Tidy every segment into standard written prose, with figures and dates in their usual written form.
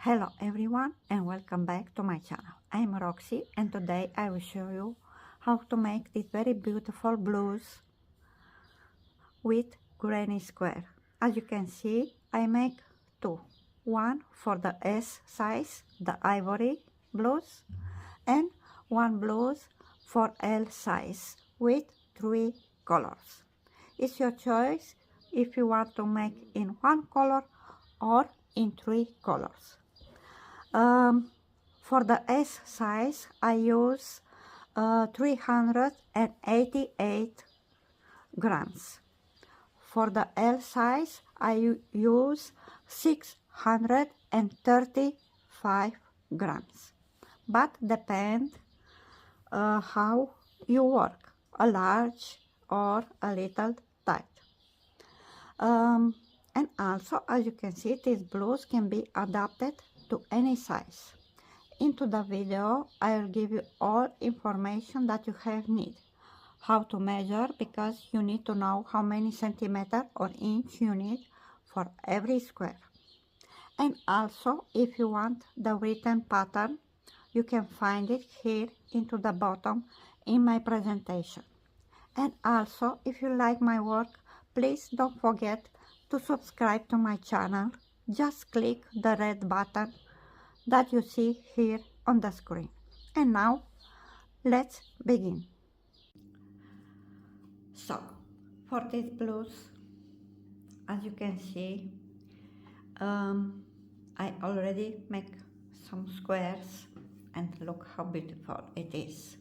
Hello everyone and welcome back to my channel. I am Roxy and today I will show you how to make this very beautiful blouse with granny square. As you can see, I make two. One for the S size, the ivory blouse, and one blouse for L size with three colors. It's your choice if you want to make in one color or in three colors. For the S size, I use 388 grams. For the L size, I use 635 grams. But depend how you work, a large or a little tight. And also, as you can see, this blouse can be adapted to any size. Into the video, I will give you all information that you have need. How to measure, because you need to know how many centimeter or inch you need for every square. And also, if you want the written pattern, you can find it here into the bottom in my presentation. And also, if you like my work, please don't forget to subscribe to my channel. Just click the red button that you see here on the screen. And now, let's begin. So, for this blouse, as you can see, I already make some squares, and look how beautiful it is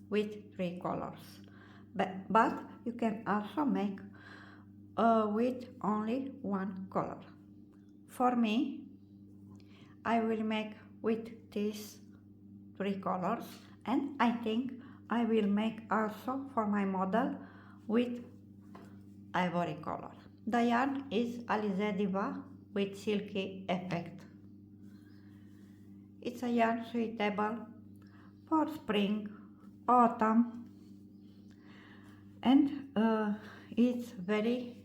with three colors. But you can also make with only one color. For me, I will make with these three colors, and I think I will make also for my model with ivory color. The yarn is Alize Diva with silky effect. It's a yarn suitable for spring, autumn, and it's very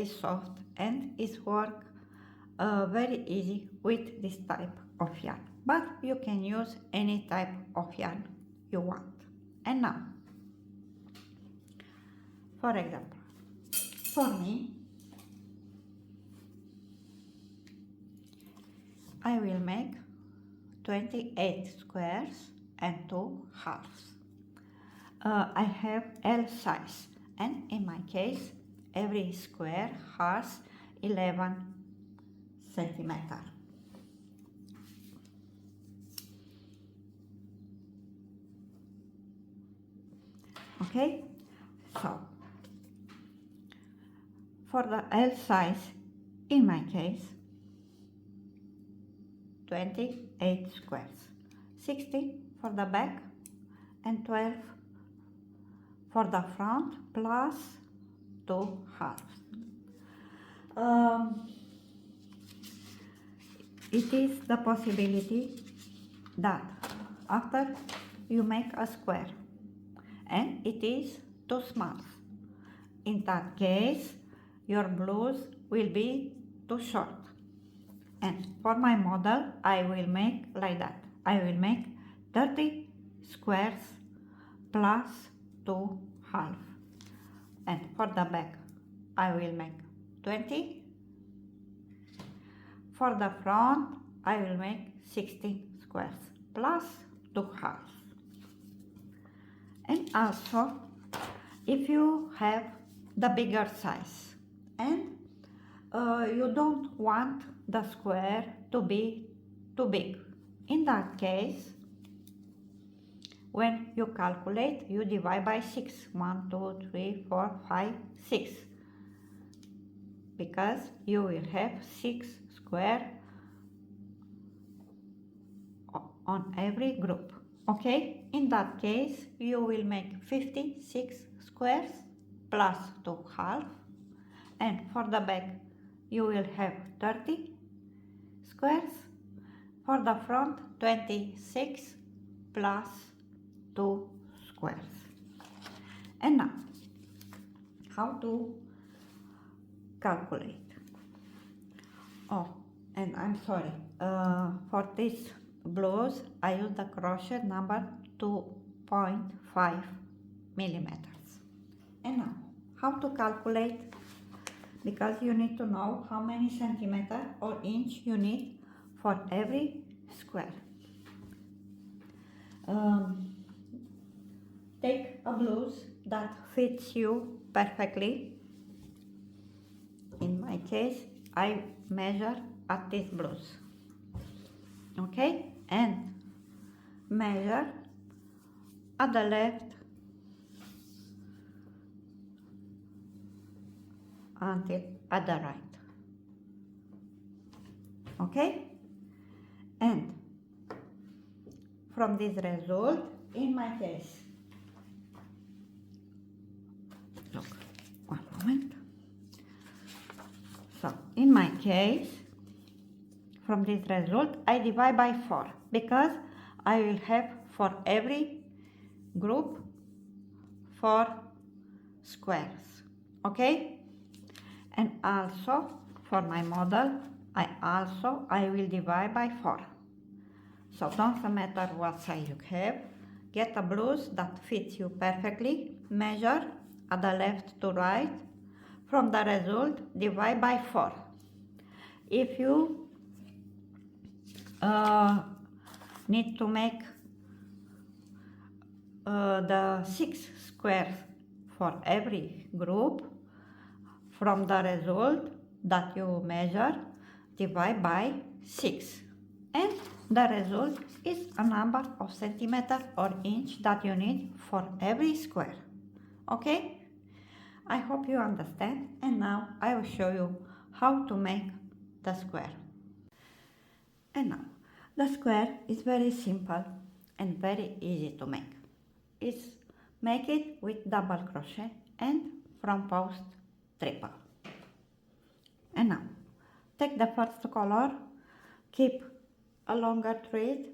soft, and it's work very easy with this type of yarn. But you can use any type of yarn you want. And now, for example, for me, I will make 28 squares and 2 halves. I have L size, and in my case, every square has 11 centimeter. Okay, so for the L size, in my case, 28 squares, 16 for the back and 12 for the front, plus 2 halves. It is the possibility that after you make a square and it is too small, in that case your blouse will be too short. And for my model, I will make like that. I will make 30 squares plus 2 halves. And for the back, I will make 20. For the front, I will make 16 squares plus 2 halves. And also, if you have the bigger size and you don't want the square to be too big, in that case, when you calculate, you divide by 6. 1, 2, 3, 4, 5, 6. Because you will have 6 square on every group. Okay, in that case, you will make 56 squares plus 2 halves. And for the back, you will have 30 squares. For the front, 26 plus 2 squares. And now, how to calculate? Oh, And I'm sorry, for this blouse I use the crochet number 2.5 millimeters. And now, how to calculate, because you need to know how many centimeter or inch you need for every square. Take a blouse that fits you perfectly. In my case, I measure at this blouse, okay, and measure at the left until at the right, okay, and from this result, in my case, look, one moment. So in my case, from this result, I divide by 4 because I will have for every group 4 squares, okay? And also for my model, I will divide by 4. So don't matter what size you have, get a blouse that fits you perfectly, measure at the left to right, from the result divide by 4. If you need to make the 6 squares for every group, from the result that you measure divide by 6, and the result is a number of centimeter or inch that you need for every square, okay? I hope you understand, and now I will show you how to make the square. And now, the square is very simple and very easy to make. It's make it with double crochet and from post triple. And now, take the first color, keep a longer thread,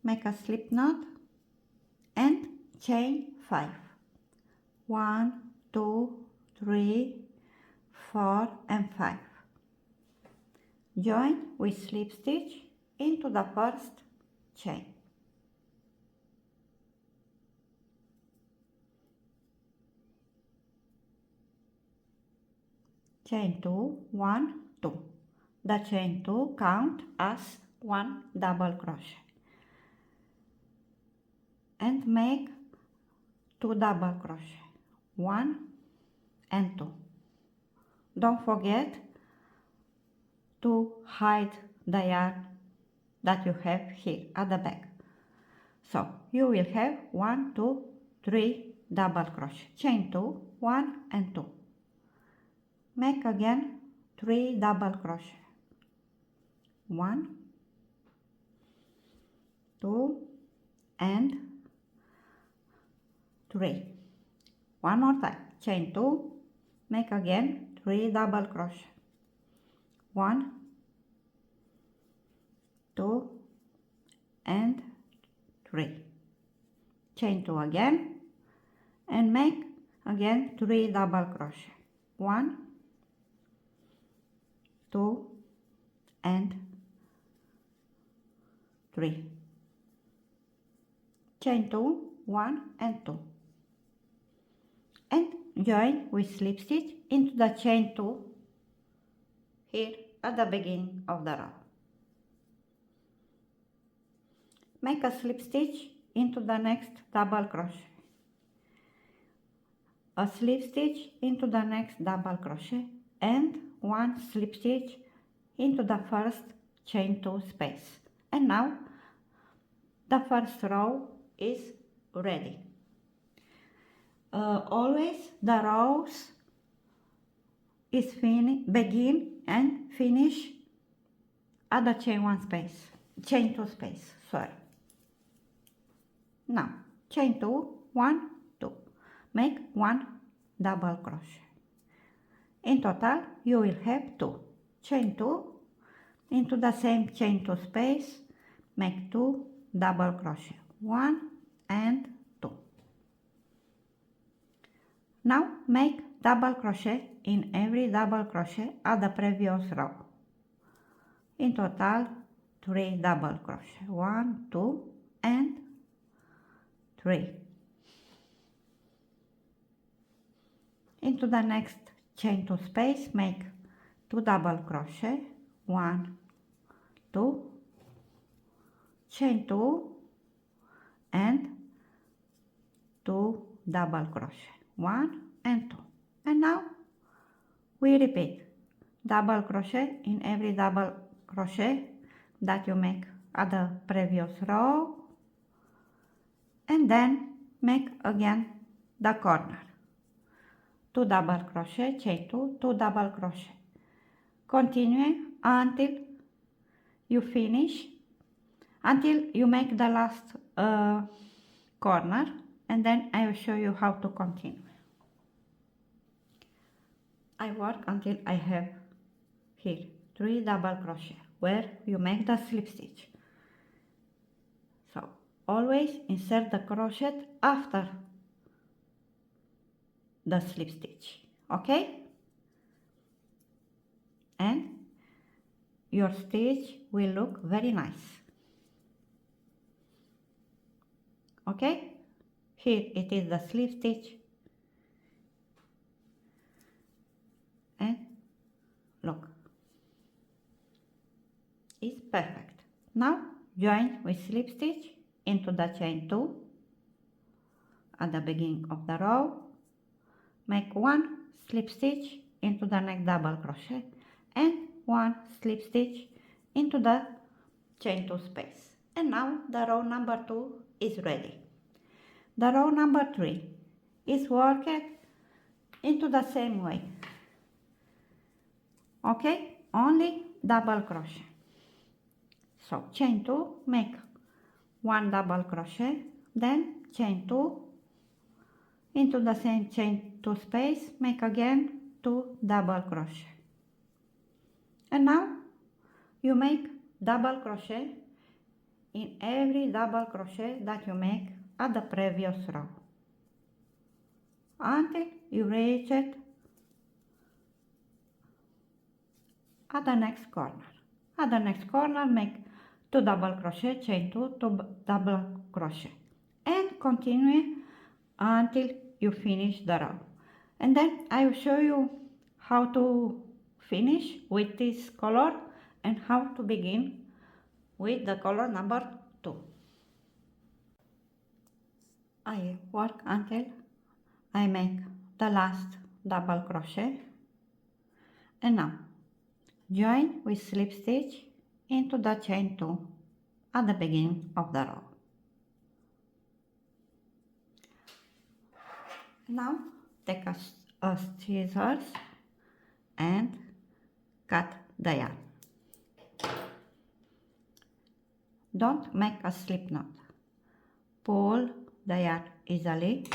make a slip knot, and chain 5. 1, 2, 3, 4, and 5. Join with slip stitch into the first chain. Chain 2, 1, 2. The chain 2 count as 1 double crochet. And make 2 double crochet, 1 and 2. Don't forget to hide the yarn that you have here at the back. So you will have 1, 2, 3 double crochet, chain 2, 1 and 2. Make again 3 double crochet, 1, 2 and 3. One more time, chain 2, make again 3 double crochet, 1, 2 and 3. Chain 2 again and make again 3 double crochet, 1, 2 and 3. Chain 2, 1 and 2. And join with slip stitch into the chain 2 here at the beginning of the row. Make a slip stitch into the next double crochet, a slip stitch into the next double crochet, and 1 slip stitch into the first chain 2 space. And now the first row is ready. Always the rows is begin and finish at the chain 2 space, sorry. Now, chain 2, 1, 2. Make 1 double crochet. In total, you will have 2. Chain 2 into the same chain 2 space, make 2 double crochet, 1 and 2. Now make double crochet in every double crochet at the previous row. In total 3 double crochet, 1, 2 and 3. Into the next chain 2 space make 2 double crochet, 1, 2, chain 2 and 2 double crochet, 1 and 2. And now we repeat double crochet in every double crochet that you make at the previous row, and then make again the corner. 2 double crochet, chain 2, 2 double crochet. Continue until you finish, until you make the last corner, and then I will show you how to continue. I work until I have here 3 double crochet where you make the slip stitch. So always insert the crochet after the slip stitch, okay? And your stitch will look very nice. Okay? Here it is the slip stitch. And look. It's perfect. Now join with slip stitch into the chain 2 at the beginning of the row. Make 1 slip stitch into the next double crochet and 1 slip stitch into the chain 2 space. And now the row number 2 is ready. The row number 3 is worked into the same way. Okay? Only double crochet. So chain 2, make 1 double crochet, then chain 2 into the same chain 2 space, make again 2 double crochet. And now you make double crochet in every double crochet that you make at the previous row until you reach it at the next corner. At the next corner make 2 double crochet, chain 2, 2 double crochet, and continue until you finish the row. And then I will show you how to finish with this color and how to begin with the color number 2. I work until I make the last double crochet, and now join with slip stitch into the chain 2 at the beginning of the row. Now take a scissors and cut the yarn. Don't make a slip knot. Pull the yarn easily,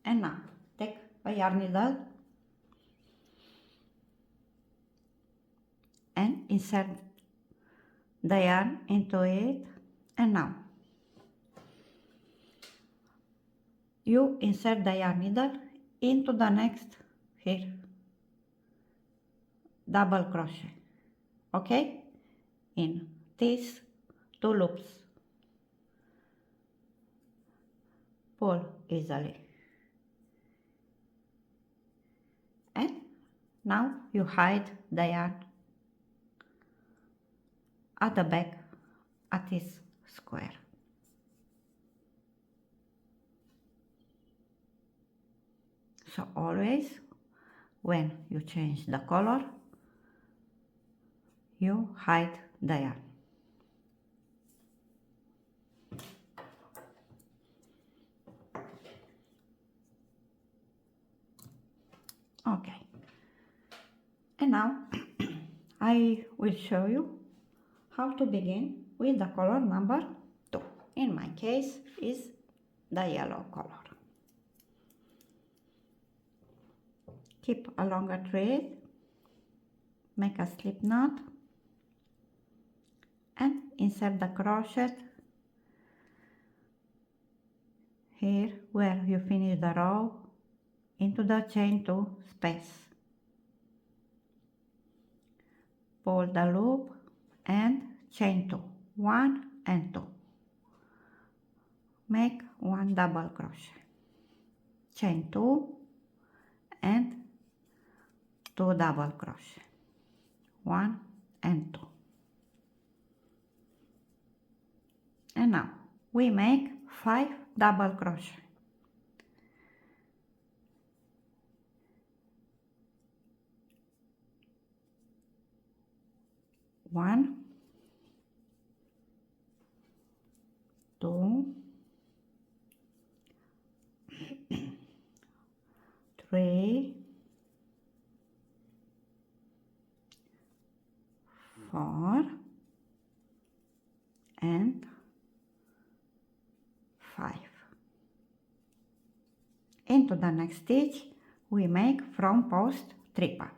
and now take a yarn needle and insert the yarn into it, and now you insert the yarn needle into the next here double crochet, okay, in these 2 loops. Pull easily, and now you hide the yarn at the back at this square. So always when you change the color, you hide the yarn. Okay, and now I will show you how to begin with the color number 2. In my case is the yellow color. Keep a longer thread, make a slip knot, and insert the crochet here where you finish the row into the chain 2 space. Pull the loop and chain 2, 1 and 2. Make 1 double crochet, chain 2 and 2 double crochet, 1 and 2. And now we make 5 double crochet. One, 2, 3, 4 and 5. Into the next stitch we make front post triple.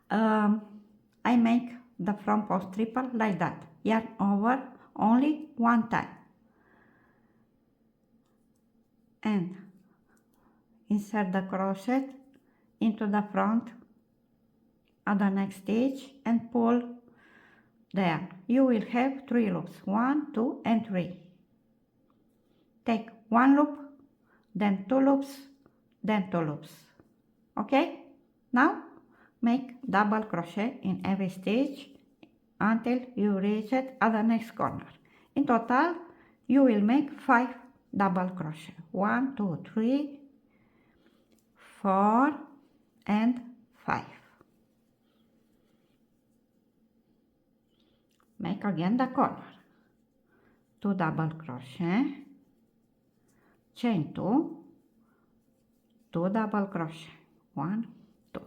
I make the front post triple like that, yarn over only one time and insert the crochet into the front of the next stitch and pull the yarn. You will have 3 loops, 1, 2 and 3. Take 1 loop, then 2 loops, then 2 loops. Okay? Now make double crochet in every stitch until you reach it at the next corner. In total you will make 5 double crochet, 1, 2, 3, 4 and 5. Make again the corner, 2 double crochet, chain 2, 2 double crochet, 1, 2.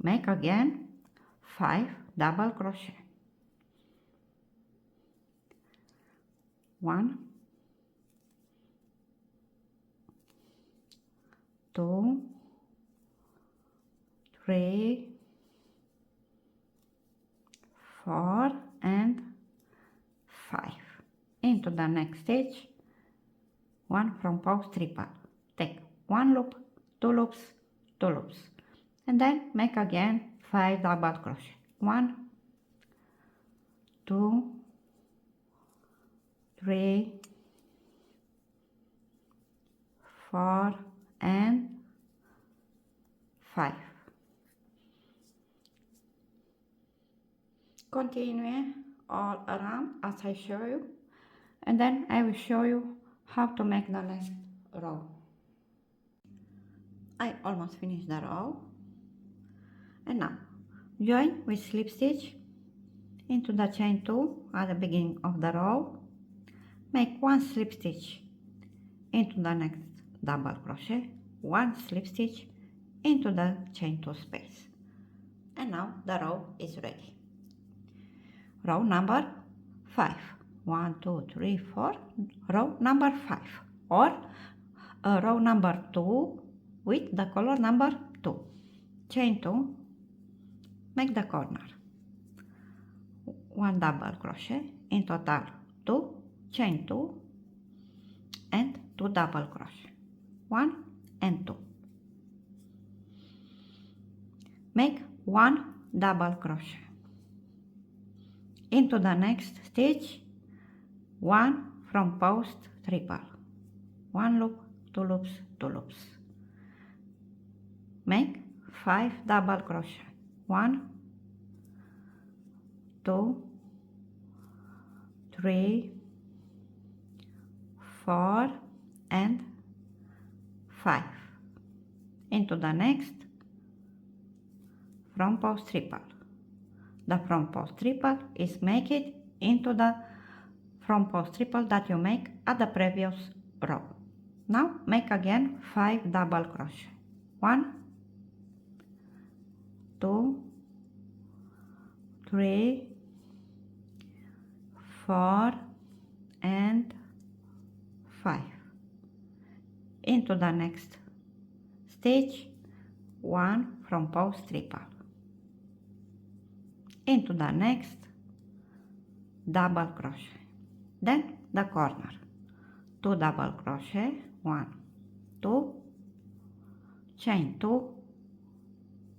Make again 5 double crochet, 1, 2, 3, 4 and 5. Into the next stitch, 1 front post triple. Take 1 loop, 2 loops, 2 loops, and then make again 5 double crochet, 1, 2, 3, 4 and 5. Continue all around as I show you, and then I will show you how to make the last row. I almost finished the row, and now join with slip stitch into the chain 2 at the beginning of the row. Make 1 slip stitch into the next double crochet, 1 slip stitch into the chain 2 space, and now the row is ready. Row number 5, 1, 2, 3, 4, row number 5, or row number 2 with the color number 2. Chain 2, make the corner, 1 double crochet, in total 2, chain 2 and 2 double crochet, 1 and 2. Make 1 double crochet. Into the next stitch, 1 front post triple, 1 loop, 2 loops, 2 loops. Make 5 double crochet, 1, 2, 3, 4 and 5. Into the next front post triple. The front post triple is make it into the front post triple that you make at the previous row. Now make again 5 double crochet, 1, 2, 3, 4 and 5. Into the next stitch, 1 front post triple. Into the next double crochet, then the corner, 2 double crochet, 1, 2, chain 2,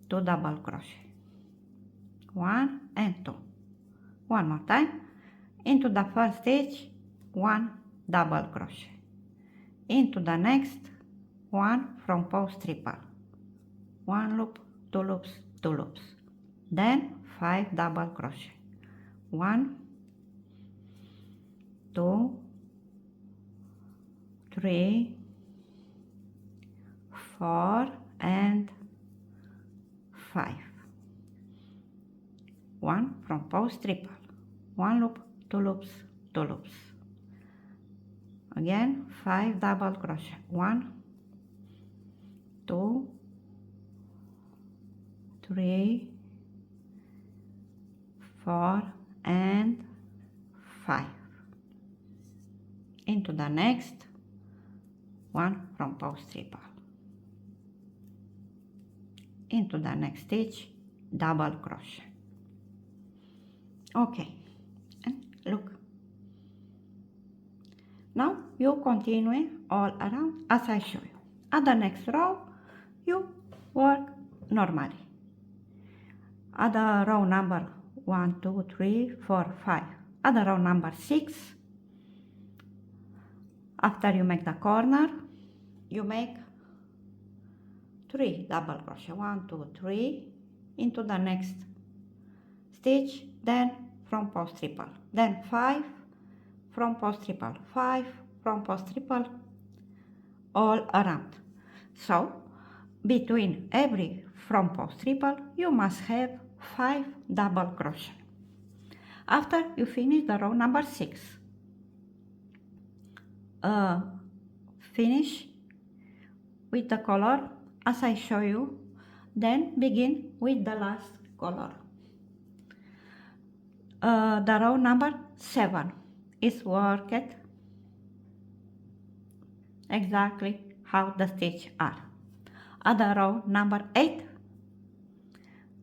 2 double crochet, 1 and 2, one more time, into the first stitch, 1 double crochet, into the next, 1 from post triple, 1 loop, 2 loops, 2 loops, then 5 double crochet, 1, 2, 3, 4 and 5, 1 from post triple, 1 loop, 2 loops, 2 loops, again 5 double crochet, 1, 2, 3, 4 and 5, into the next, 1 from post triple, into the next stitch, double crochet. Okay, and look, now you continue all around as I show you. At the next row you work normally. At the row number 1, 2, 3, 4, 5, at the row number 6, after you make the corner, you make 3 double crochet, 1, 2, 3, into the next stitch, then from post triple, then 5 from post triple, 5 from post triple, all around. So between every from post triple you must have 5 double crochet. After you finish the row number 6, finish with the color as I show you, then begin with the last color. The row number 7 is worked exactly how the stitch are. At the row number 8,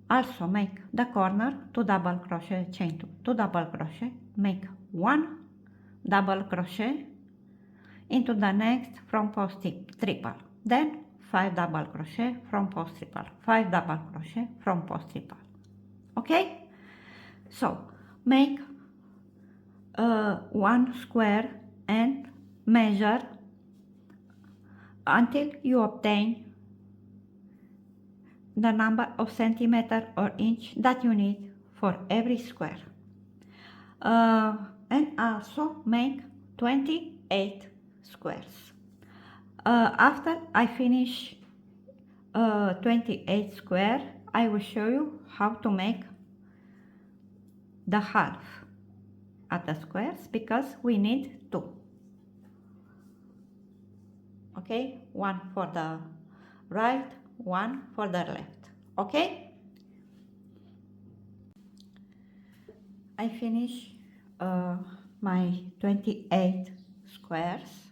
also make the corner 2 double crochet, chain 2, 2 double crochet, make 1 double crochet, into the next from post triple, then 5 double crochet from post triple, 5 double crochet from post triple. Okay, so make 1 square and measure until you obtain the number of centimeter or inch that you need for every square, and also make 28 squares. After I finish 28 square, I will show you how to make the half at the squares, because we need 2. Okay, 1 for the right, 1 for the left. Okay, I finish my 28 squares,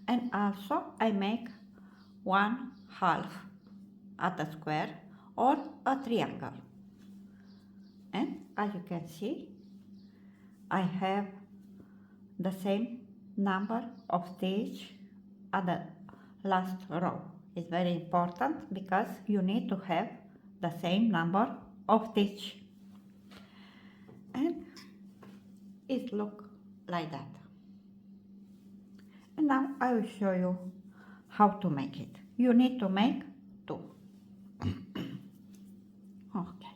and also I make 1 half at a square or a triangle, and as you can see I have the same number of stitch at the last row. It's very important because you need to have the same number of stitch, and it look like that. And now I will show you how to make it. You need to make 2. Okay,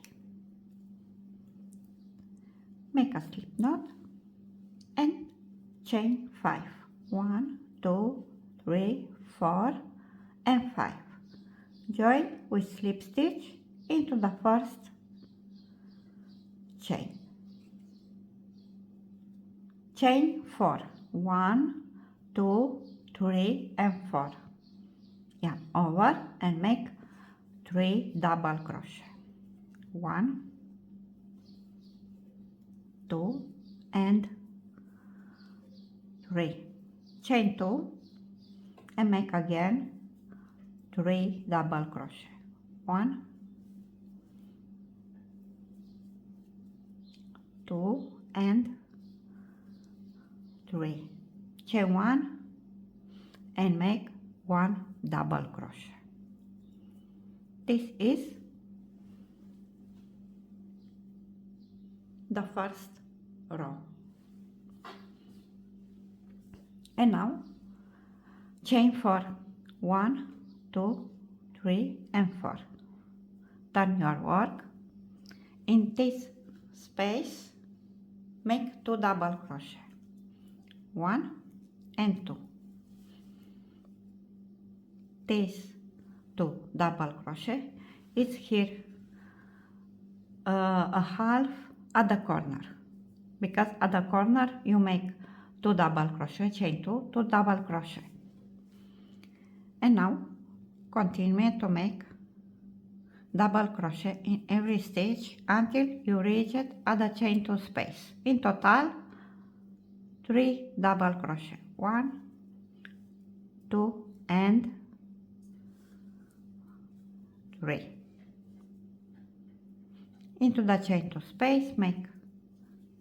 make a slip knot and chain 5, 1, 2, 3, 4 and 5, join with slip stitch into the first chain, chain 4, 1, 2, 3 and 4, yarn over and make 3 double crochet, 1, 2 and 3, chain 2 and make again 3 double crochet, 1, 2 and 3, chain 1 and make 1 double crochet. This is the first row. And now chain for 1, 2, 3 and 4. Turn your work. In this space make 2 double crochet, 1 and 2. This 2 double crochet is here a half at the corner, because at the corner you make 2 double crochet, chain 2, 2 double crochet. And now continue to make double crochet in every stitch until you reach it at the chain 2 space. In total 3 double crochet, 1, 2 and 3. Into the chain 2 space make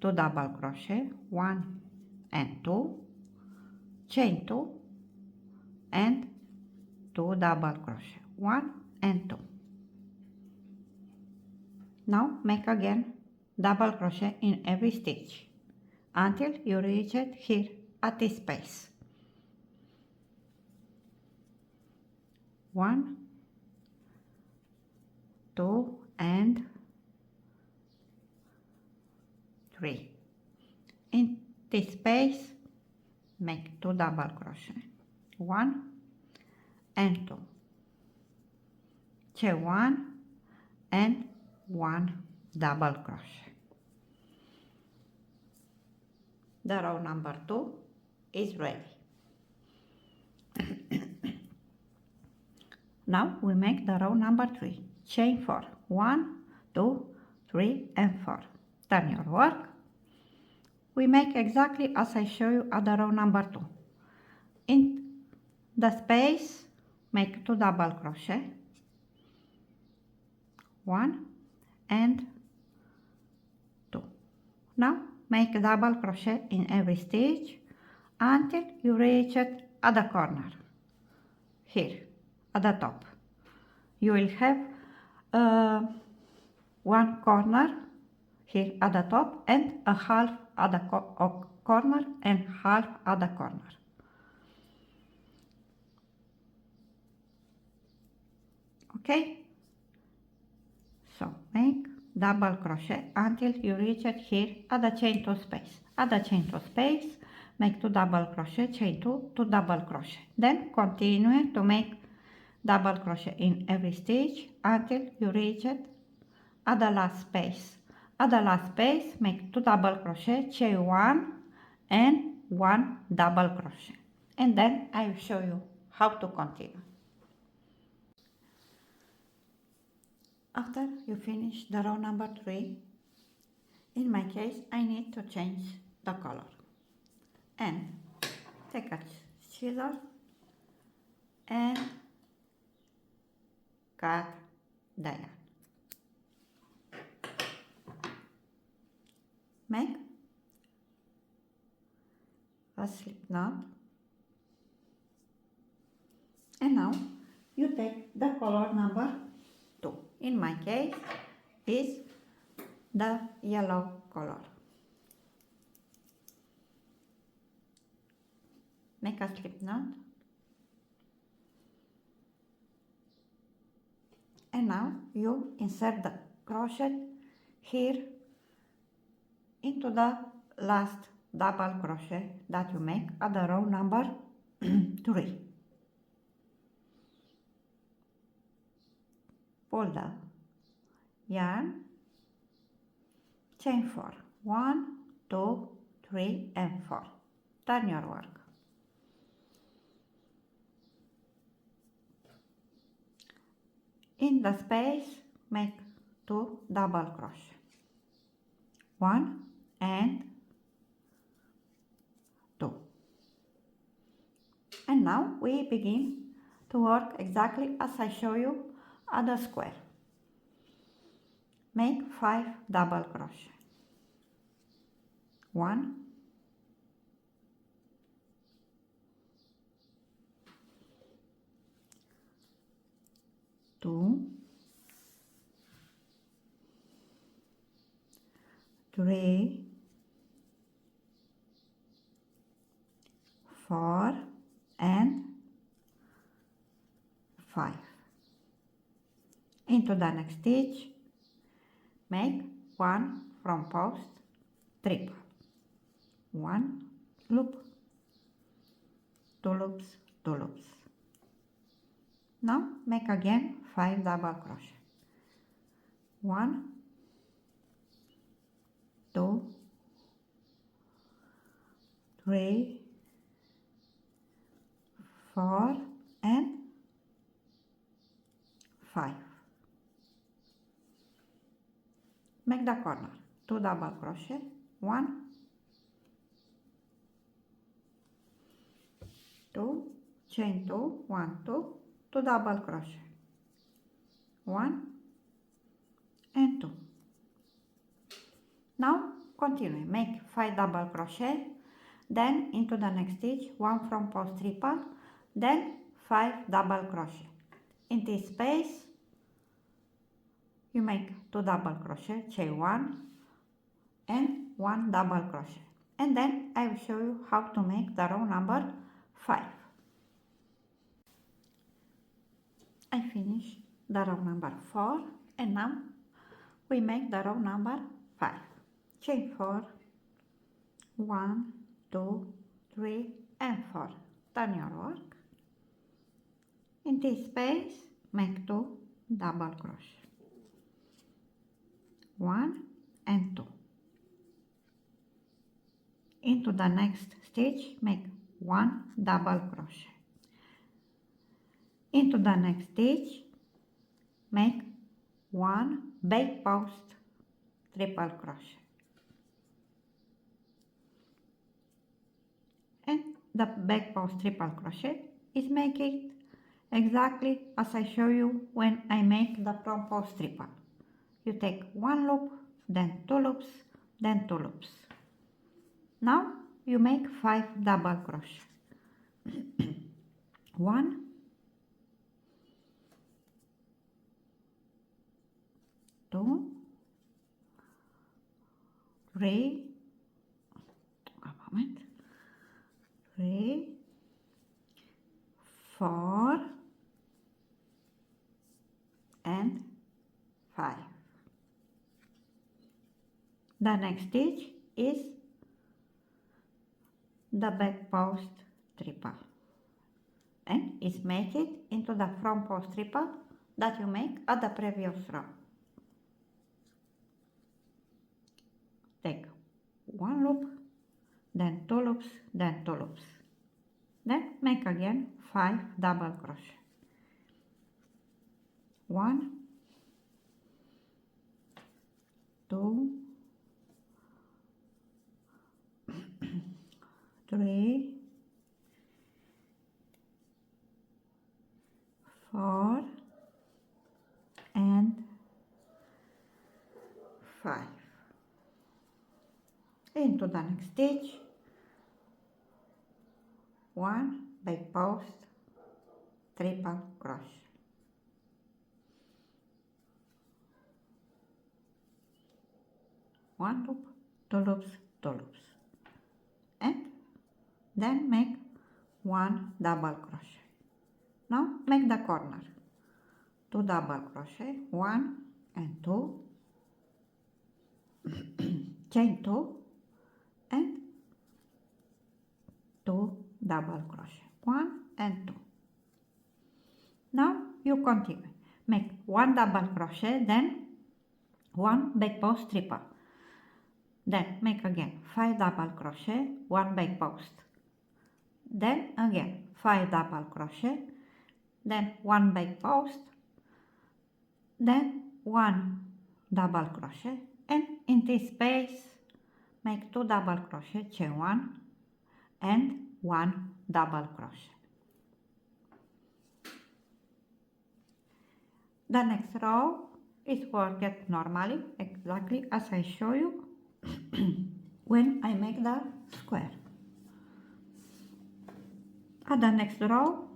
2 double crochet, 1 and 2, chain 2 and 2 double crochet, 1 and 2. Now make again double crochet in every stitch until you reach it here at this space. 1, 2 and 3. In this space make 2 double crochet, 1 and 2, chain 1 and 1 double crochet. The row number 2 is ready. Now we make the row number 3. Chain 4, 1, 2, 3 and 4. Turn your work. We make exactly as I show you at the row number 2. In the space make 2 double crochet, 1 and 2. Now make double crochet in every stitch until you reach it at the corner, here at the top. You will have one corner here at the top and a half at the corner and half at the corner. Okay, so make double crochet until you reach it here at the chain 2 space. At the chain 2 space make 2 double crochet, chain 2, 2 double crochet. Then continue to make double crochet in every stitch until you reach it at the last space. At the last space make 2 double crochet, chain 1 and 1 double crochet. And then I will show you how to continue. After you finish the row number 3, in my case I need to change the color. And take a scissors and cut the yarn. Make a slip knot, and now you take the color number 2. In my case is the yellow color. Make a slip knot, and now you insert the crochet here into the last double crochet that you make at the row number 3. Pull the yarn, chain 4, 1, 2, 3 and 4. Turn your work. In the space make 2 double crochet, 1 and 2. And now we begin to work exactly as I show you at the square. Make 5 double crochet, 1, 2, 3, 4 and 5. Into the next stitch, make 1 from post triple, 1 loop, 2 loops, 2 loops. Now make again 5 double crochet, 1, 2, 3, 4 and 5. Make the corner, 2 double crochet, 1, 2, chain 2, 1, 2, 2 double crochet, 1 and 2. Now continue, make 5 double crochet, then into the next stitch 1 from post triple, then 5 double crochet. In this space you make 2 double crochet, chain 1 and 1 double crochet, and then I will show you how to make the row number 5. I finished the row number 4 and now we make the row number 5. Chain 4, 1, 2, 3 and 4. Turn your work. In this space make 2 double crochet, 1 and 2. Into the next stitch make 1 double crochet. Into the next stitch make 1 back post triple crochet, and the back post triple crochet is making exactly as I show you when I make the front post triple. You take 1 loop, then 2 loops, then 2 loops. Now you make 5 double crochet. 1, 2, 3, a moment, 3, 4 and 5. The next stitch is the back post triple and is mated into the front post triple that you make at the previous row. Take 1 loop, then 2 loops, then 2 loops. Then make again 5 double crochet. 1, 2, 3, 4 and 5. Into the next stitch, 1 back post triple crochet, 1 loop, 2 loops, 2 loops, and then make 1 double crochet. Now make the corner, 2 double crochet, 1 and 2, chain 2 and 2 double crochet, 1 and 2. Now you continue, make 1 double crochet, then 1 back post triple, then make again 5 double crochet, 1 back post, then again 5 double crochet, then 1 back post, then 1 double crochet, and in this space make 2 double crochet, chain 1 and 1 double crochet. The next row is worked normally, exactly as I show you when I make the square. At the next row,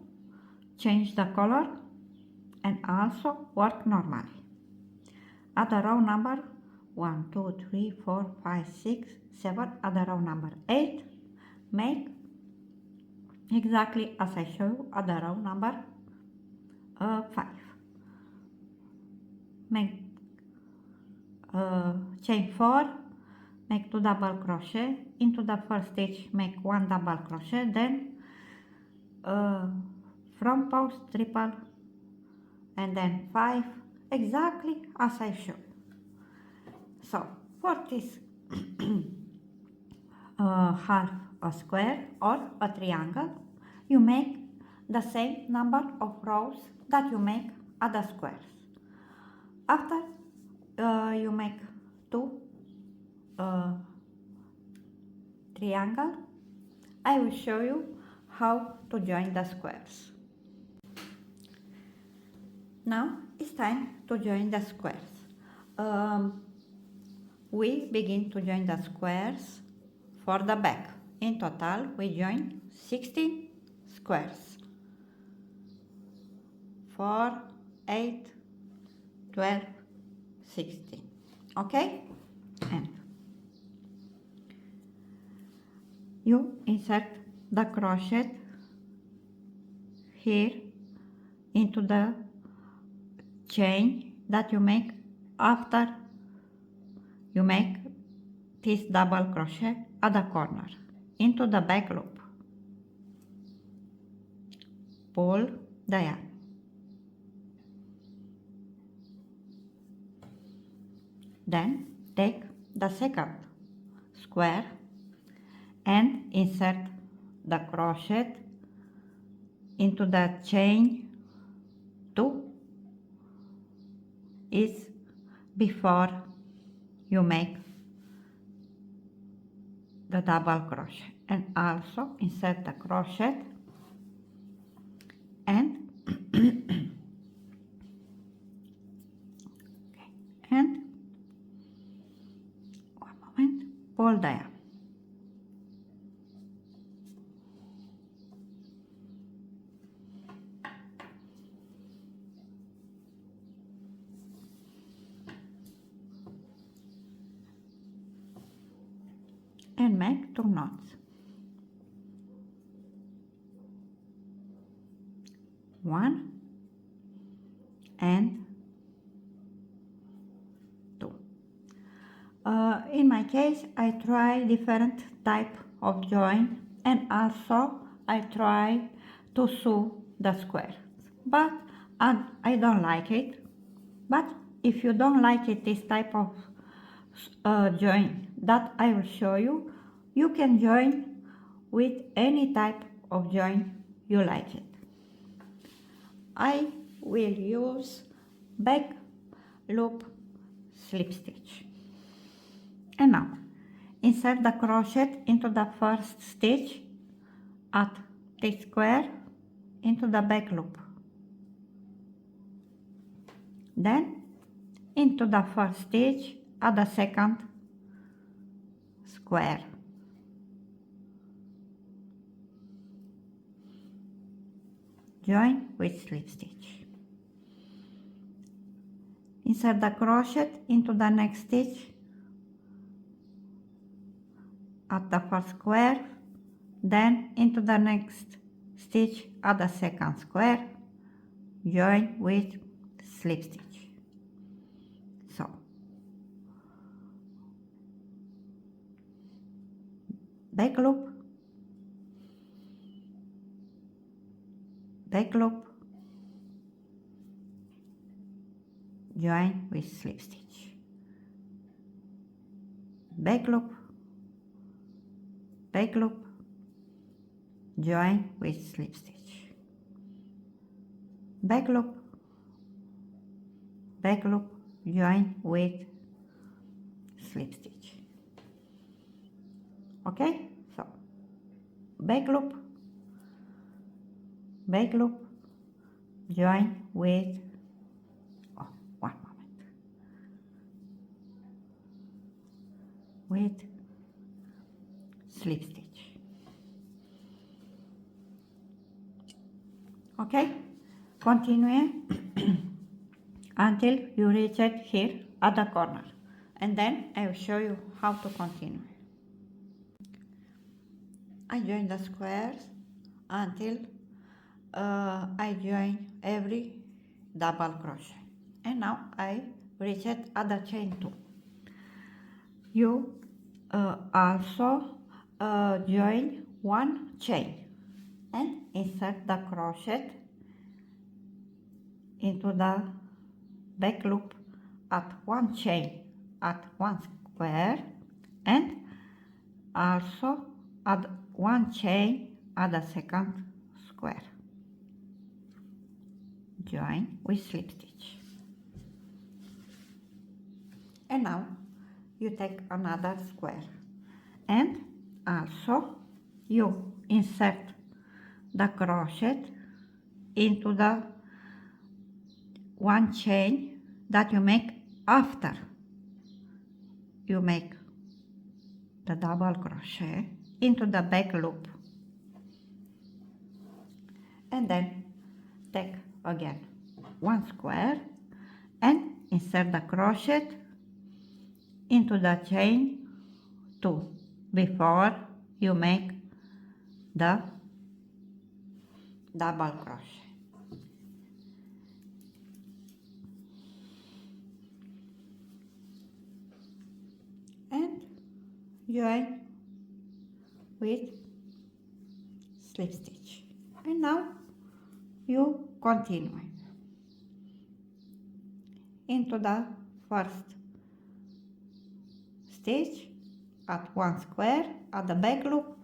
change the color and also work normally. At the row number 1 2 3 4 5 6 7 at the row number 8, make exactly as I show you at the row number 5. Make chain 4, make 2 double crochet, into the first stitch make 1 double crochet, then front post triple, and then 5, exactly as I showed you. So for this half a square or a triangle, you make the same number of rows that you make at the squares. After you make 2 triangle, I will show you how to join the squares. Now it's time to join the squares. We begin to join the squares for the back. In total we join 16 squares. 4, 8, 12, 16. Okay? And you insert the crochet here into the chain that you make after you make this double crochet at the corner into the back loop. Pull the yarn. Then take the second square and insert the crochet into the chain 2 is before you make the double crochet, and also insert the crochet and and one moment, pull the yarn. And make 2 knots. 1 and 2. In my case, I try different type of join, and also I try to sew the square, but I don't like it. But if you don't like it, this type of join that I will show you, you can join with any type of join you like it. I will use back loop slip stitch. And now insert the crochet into the first stitch at the square into the back loop, then into the first stitch at the second square, join with slip stitch. Insert the crochet into the next stitch at the first square, then into the next stitch at the second square, join with slip stitch. So back loop, back loop, join with slip stitch, back loop, back loop, join with slip stitch, back loop, back loop, join with slip stitch. Okay, so back loop, join with, one moment, with slip stitch. Okay, continue until you reach it here at the corner, and then I will show you how to continue. I join the squares until I join every double crochet, and now I reset at the chain 2. You also join one chain and insert the crochet into the back loop at one chain at one square, and also add one chain at the second square. Join with slip stitch. And now you take another square and also you insert the crochet into the one chain that you make after you make the double crochet into the back loop, and then take again one square and insert the crochet into the chain 2 before you make the double crochet. And join with slip stitch. And now you continue into the first stitch at one square at the back loop,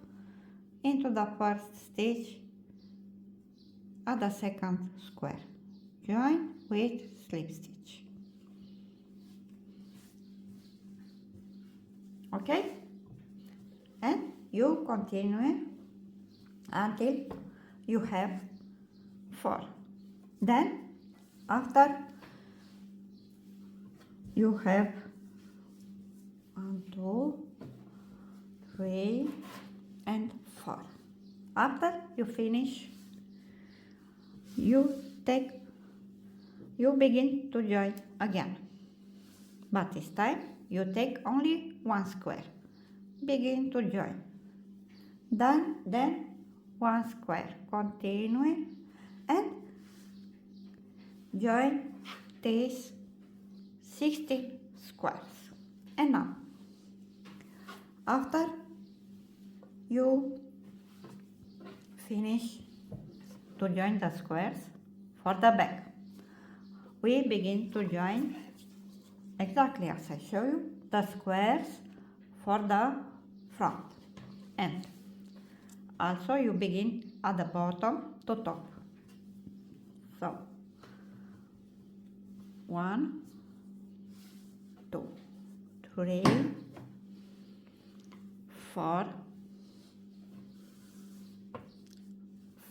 into the first stitch at the second square. Join with slip stitch. Okay? And you continue until you have 4. Then after you have 1, 2, 3 and 4. After you finish, you begin to join again, but this time you take only one square. Begin to join, then one square, continue and join these 16 squares. And now after you finish to join the squares for the back, we begin to join exactly as I show you the squares for the front, and also you begin at the bottom to top. So 1, 2, 3, 4,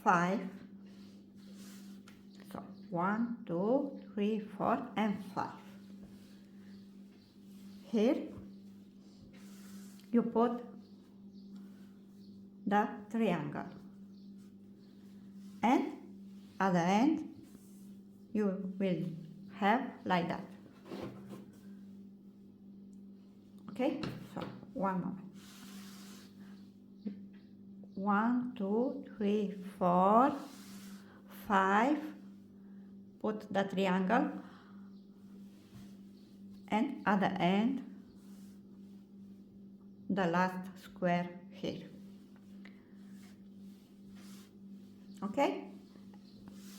5. So 1, 2, 3, 4 and 5. Here you put the triangle, and at the end you will have like that. Okay, so one moment. 1, 2, 3, 4, 5. Put the triangle, and at the end the last square here. Okay,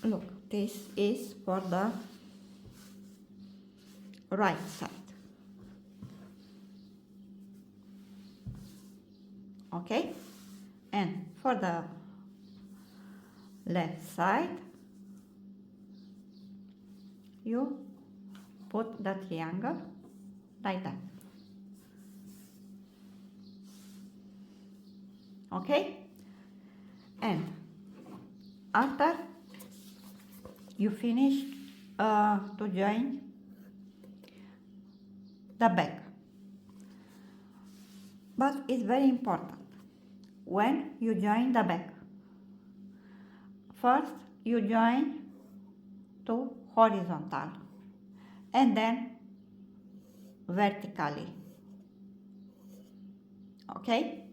look, this is for the right side. Okay, and for the left side you put the triangle like that. Okay, and after you finish to join the back, but it's very important when you join the back, first you join to horizontal and then vertically. Okay?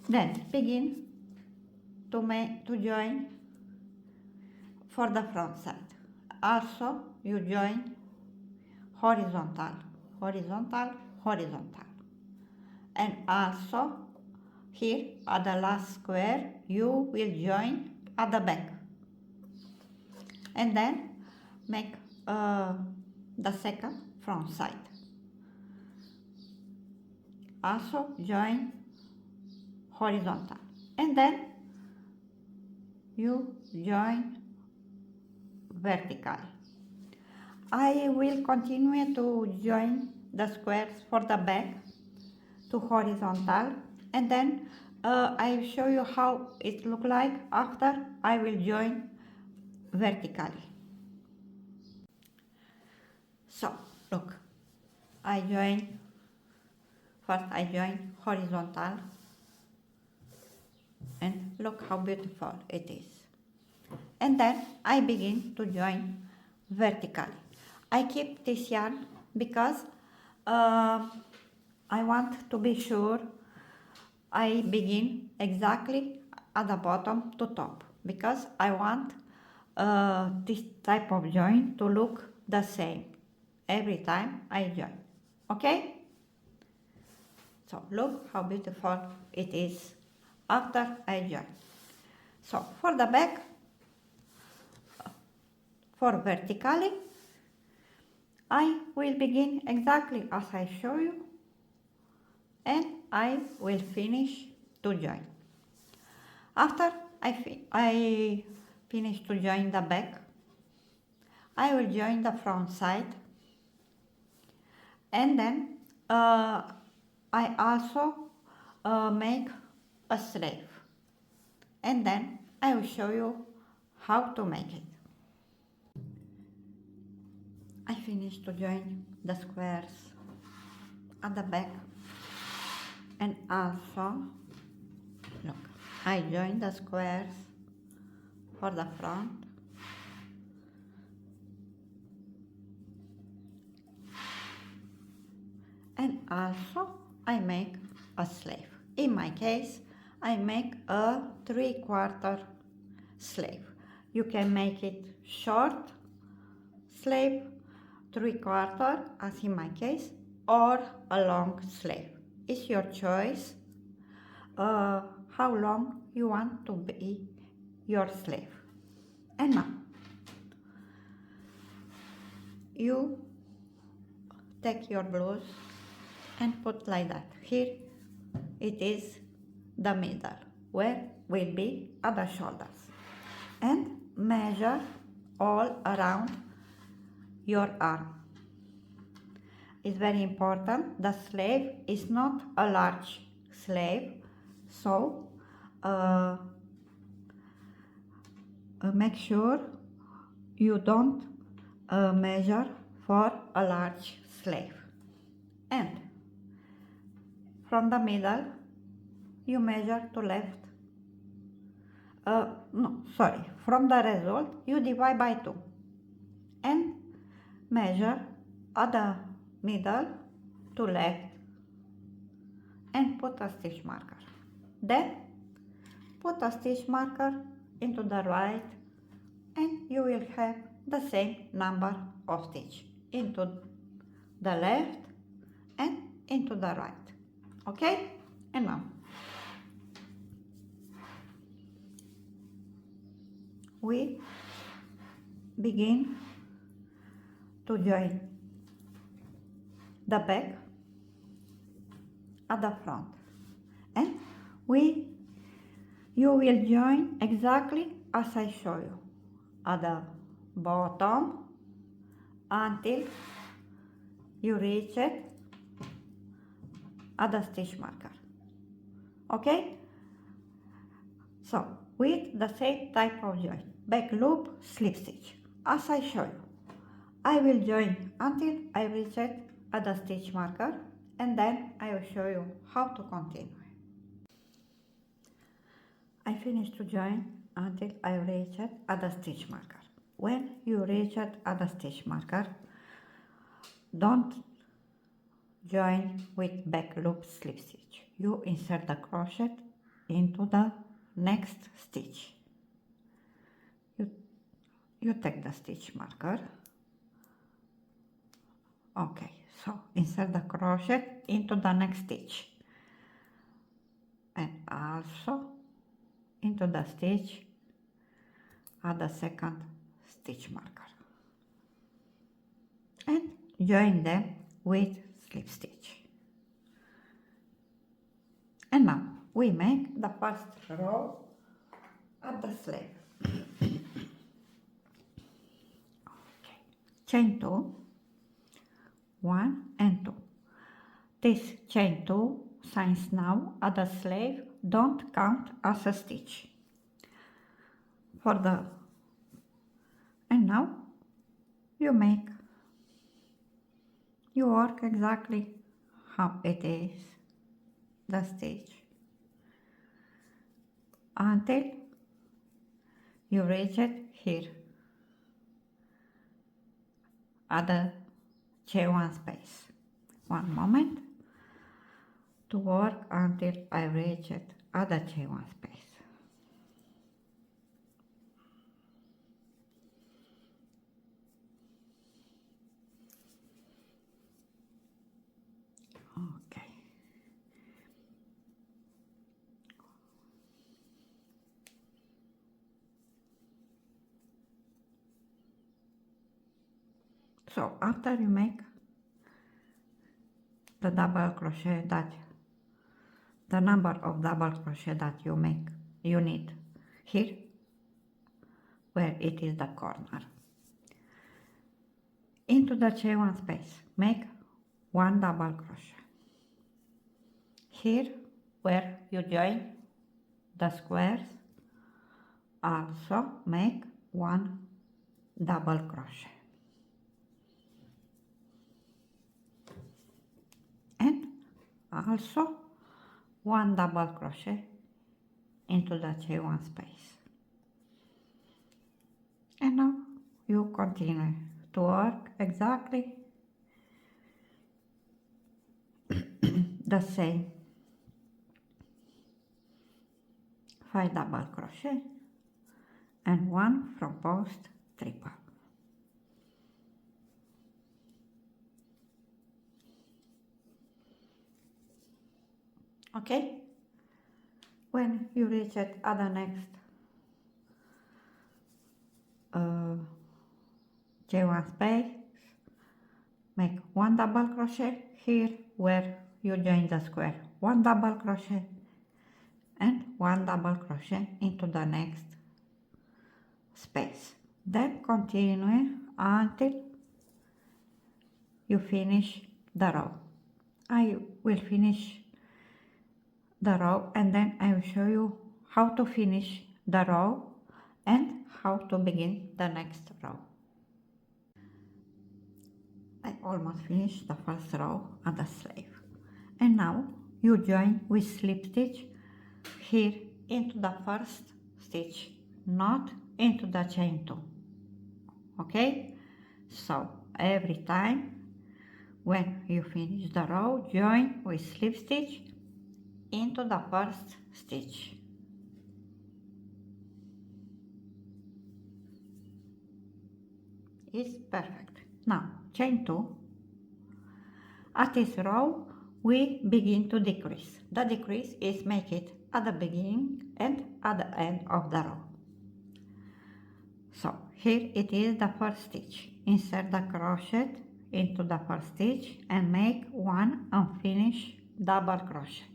Then begin to join for the front side. Also you join horizontal, horizontal, horizontal. And also here at the last square you will join at the back. And then make the second front side. Also join horizontal. And then you join vertically. I will continue to join the squares for the back to horizontal, and then I will show you how it look like after I will join vertically. So look, first I join horizontal, and look how beautiful it is. And then I begin to join vertically. I keep this yarn because I want to be sure I begin exactly at the bottom to top, because I want this type of join to look the same every time I join. Okay? So look how beautiful it is after I join. So for the back, for vertically, I will begin exactly as I show you, and I will finish to join. After I finish to join the back, I will join the front side, and then I also make a sleeve, and then I will show you how to make it. I finish to join the squares at the back, and also look, I join the squares for the front, and also I make a sleeve. In my case, I make a 3/4 sleeve. You can make it short sleeve, 3/4 as in my case, or a long sleeve. It's your choice how long you want to be your sleeve. And now you take your blouse and put like that. Here it is the middle, where will be at the shoulders, and measure all around your arm. It's very important. The sleeve is not a large sleeve, so make sure you don't measure for a large sleeve. And from the middle you measure to left, from the result you divide by 2 and measure at the middle to left and put a stitch marker. Then put a stitch marker into the right, and you will have the same number of stitch into the left and into the right. Okay? And now we begin to join the back at the front, and you will join exactly as I show you at the bottom until you reach it at the stitch marker. Okay? So with the same type of join, back loop, slip stitch, as I show you, I will join until I reach it at the stitch marker, and then I will show you how to continue. I finish to join until I reach it at the stitch marker. When you reach it at the stitch marker, don't join with back loop slip stitch. You insert the crochet into the next stitch. You take the stitch marker. Okay, so insert the crochet into the next stitch and also into the stitch at the second stitch marker and join them with slip stitch. And now we make the first row at the sleeve. Okay. Chain 2, 1 and 2. This chain 2 signs now at the sleeve don't count as a stitch. And now you work exactly how it is, the stitch, until you reach it here at the chain 1 space. One moment to work until I reach it at the chain 1 space. Okay. So after you make the double crochet the number of double crochet that you need here where it is the corner. Into the chain 1 space, make 1 double crochet. Here where you join the squares, also make 1 double crochet. And also 1 double crochet into the chain 1 space. And now you continue to work exactly the same 5 double crochet and 1 from post triple. Okay? When you reach it at the next chain 1 space, make 1 double crochet here where you join the square, 1 double crochet and 1 double crochet into the next space. Then continue until you finish the row. I will finish the row and then I will show you how to finish the row and how to begin the next row. I almost finished the first row at the sleeve. And now you join with slip stitch here into the first stitch, not into the chain 2. Okay? So every time when you finish the row, join with slip stitch into the first stitch. It's perfect. Now chain 2. At this row we begin to decrease. The decrease is make it at the beginning and at the end of the row. So here it is the first stitch. Insert the crochet into the first stitch and make 1 unfinished double crochet.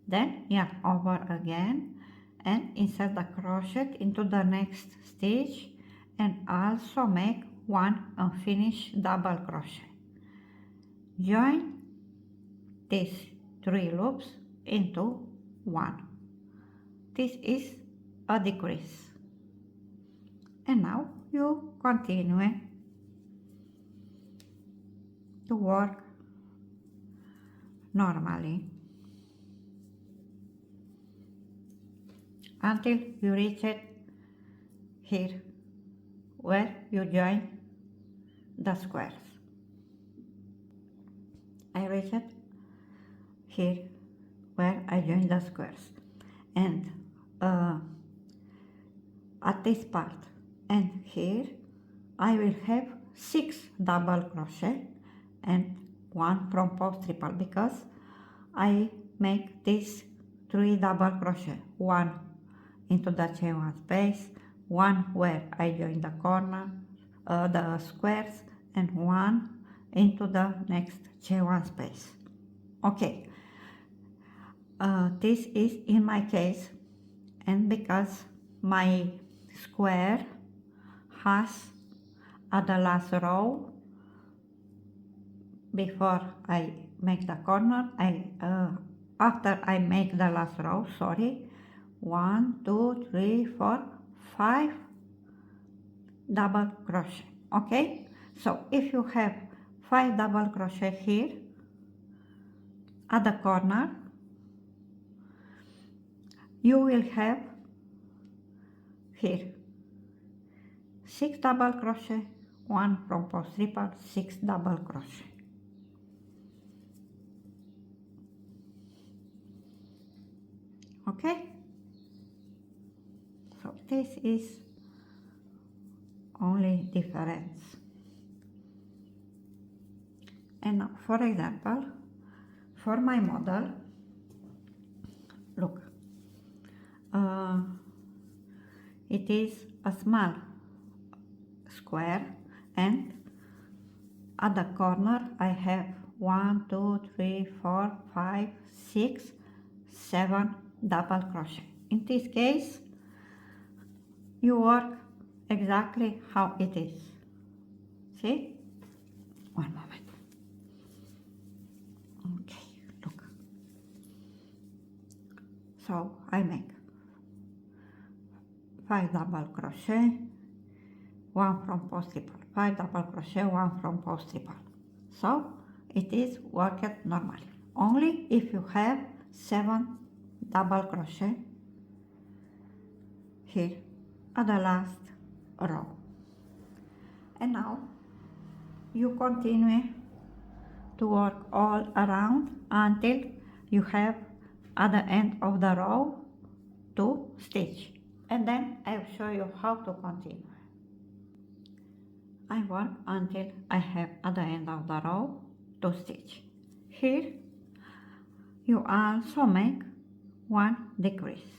Then yarn over again and insert the crochet into the next stitch and also make 1 unfinished double crochet. Join these 3 loops into 1. This is a decrease. And now you continue to work normally until you reach it here where you join the squares. I reach it here where I join the squares, and at this part and here I will have 6 double crochet and 1 from post triple, because I make this 3 double crochet, 1 into the chain 1 space, 1 where I join the corner, the squares, and 1 into the next chain 1 space. Okay, this is in my case, and because my square has at the last row, before I make the corner, after I make the last row, 1, 2, 3, 4, 5 double crochet. Okay, so if you have 5 double crochet here at the corner, you will have here 6 double crochet, 1 from post triple, 6 double crochet. Okay, so this is only difference. And now, for example, for my model, look, it is a small square, and at the corner I have 1, 2, 3, 4, 5, 6, 7 double crochet. In this case, you work exactly how it is. See? One moment. Okay, look. So I make 5 double crochet, 1 from post triple, 5 double crochet, 1 from post triple. So it is worked normally. Only if you have 7 double crochet here at the last row. And now you continue to work all around until you have at the end of the row 2 stitch, and then I will show you how to continue. I work until I have at the end of the row 2 stitch. Here you also make 1 decrease.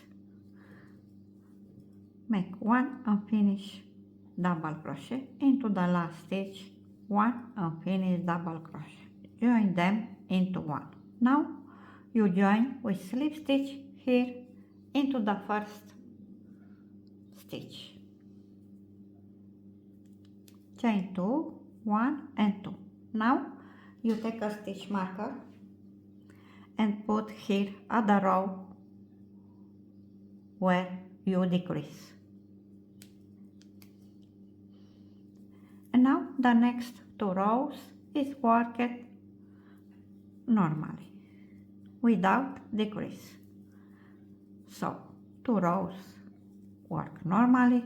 Make 1 unfinished double crochet into the last stitch, 1 unfinished double crochet. Join them into 1. Now you join with slip stitch here into the first stitch. Chain 2, 1 and 2. Now you take a stitch marker and put here at the row where you decrease. And now the next 2 rows is worked normally without decrease. So 2 rows work normally,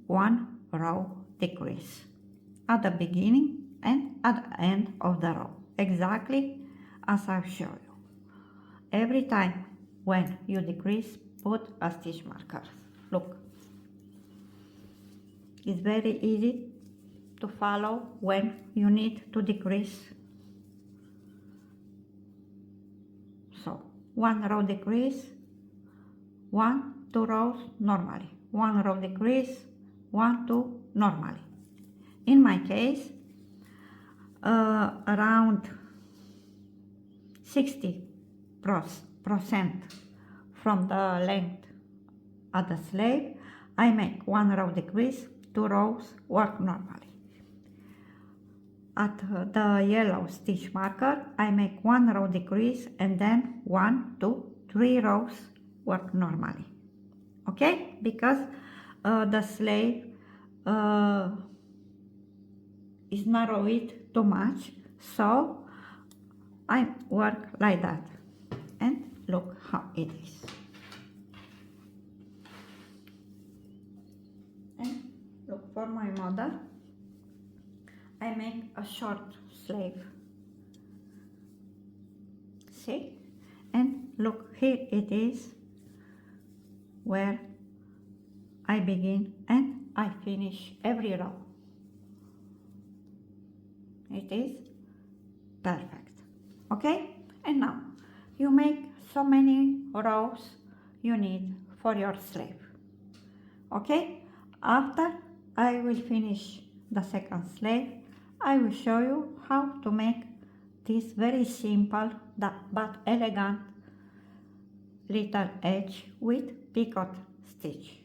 1 row decrease at the beginning and at the end of the row, exactly as I'll show you. Every time when you decrease, put a stitch marker. Look, it's very easy to follow when you need to decrease. So 1 row decrease, 1, 2 rows normally, 1 row decrease, 1, 2 normally. In my case, around 60% from the length of the sleeve, I make 1 row decrease, 2 rows work normally. At the yellow stitch marker, I make 1 row decrease and then 1, 2, 3 rows work normally. Okay? Because the sleeve is narrowed too much, so I work like that. And look how it is. And look, for my model, I make a short sleeve see? And look, here it is where I begin and I finish every row. It is perfect. Okay? And now you make so many rows you need for your sleeve. Okay? After I will finish the second sleeve, I will show you how to make this very simple but elegant little edge with picot stitch.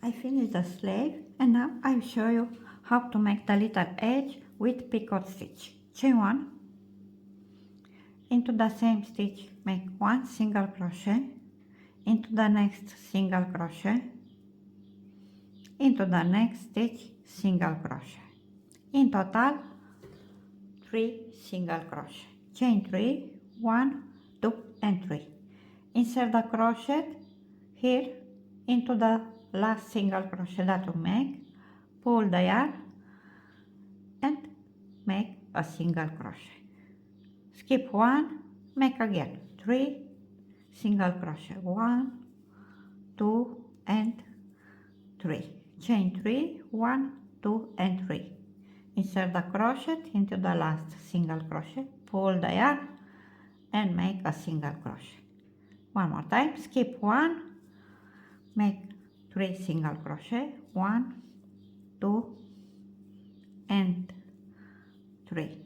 I finished the sleeve and now I will show you how to make the little edge with picot stitch. Chain 1, into the same stitch make 1 single crochet, into the next single crochet, into the next stitch single crochet. In total 3 single crochet. Chain 3, 1, 2 and 3. Insert the crochet here into the last single crochet that you make, pull the yarn and make a single crochet. Skip 1, make again 3 single crochet, 1, 2 and 3. Chain 3, 1, 2 and 3. Insert the crochet into the last single crochet, pull the yarn and make a single crochet. One more time, skip 1, make 3 single crochet, 1, 2 and 3.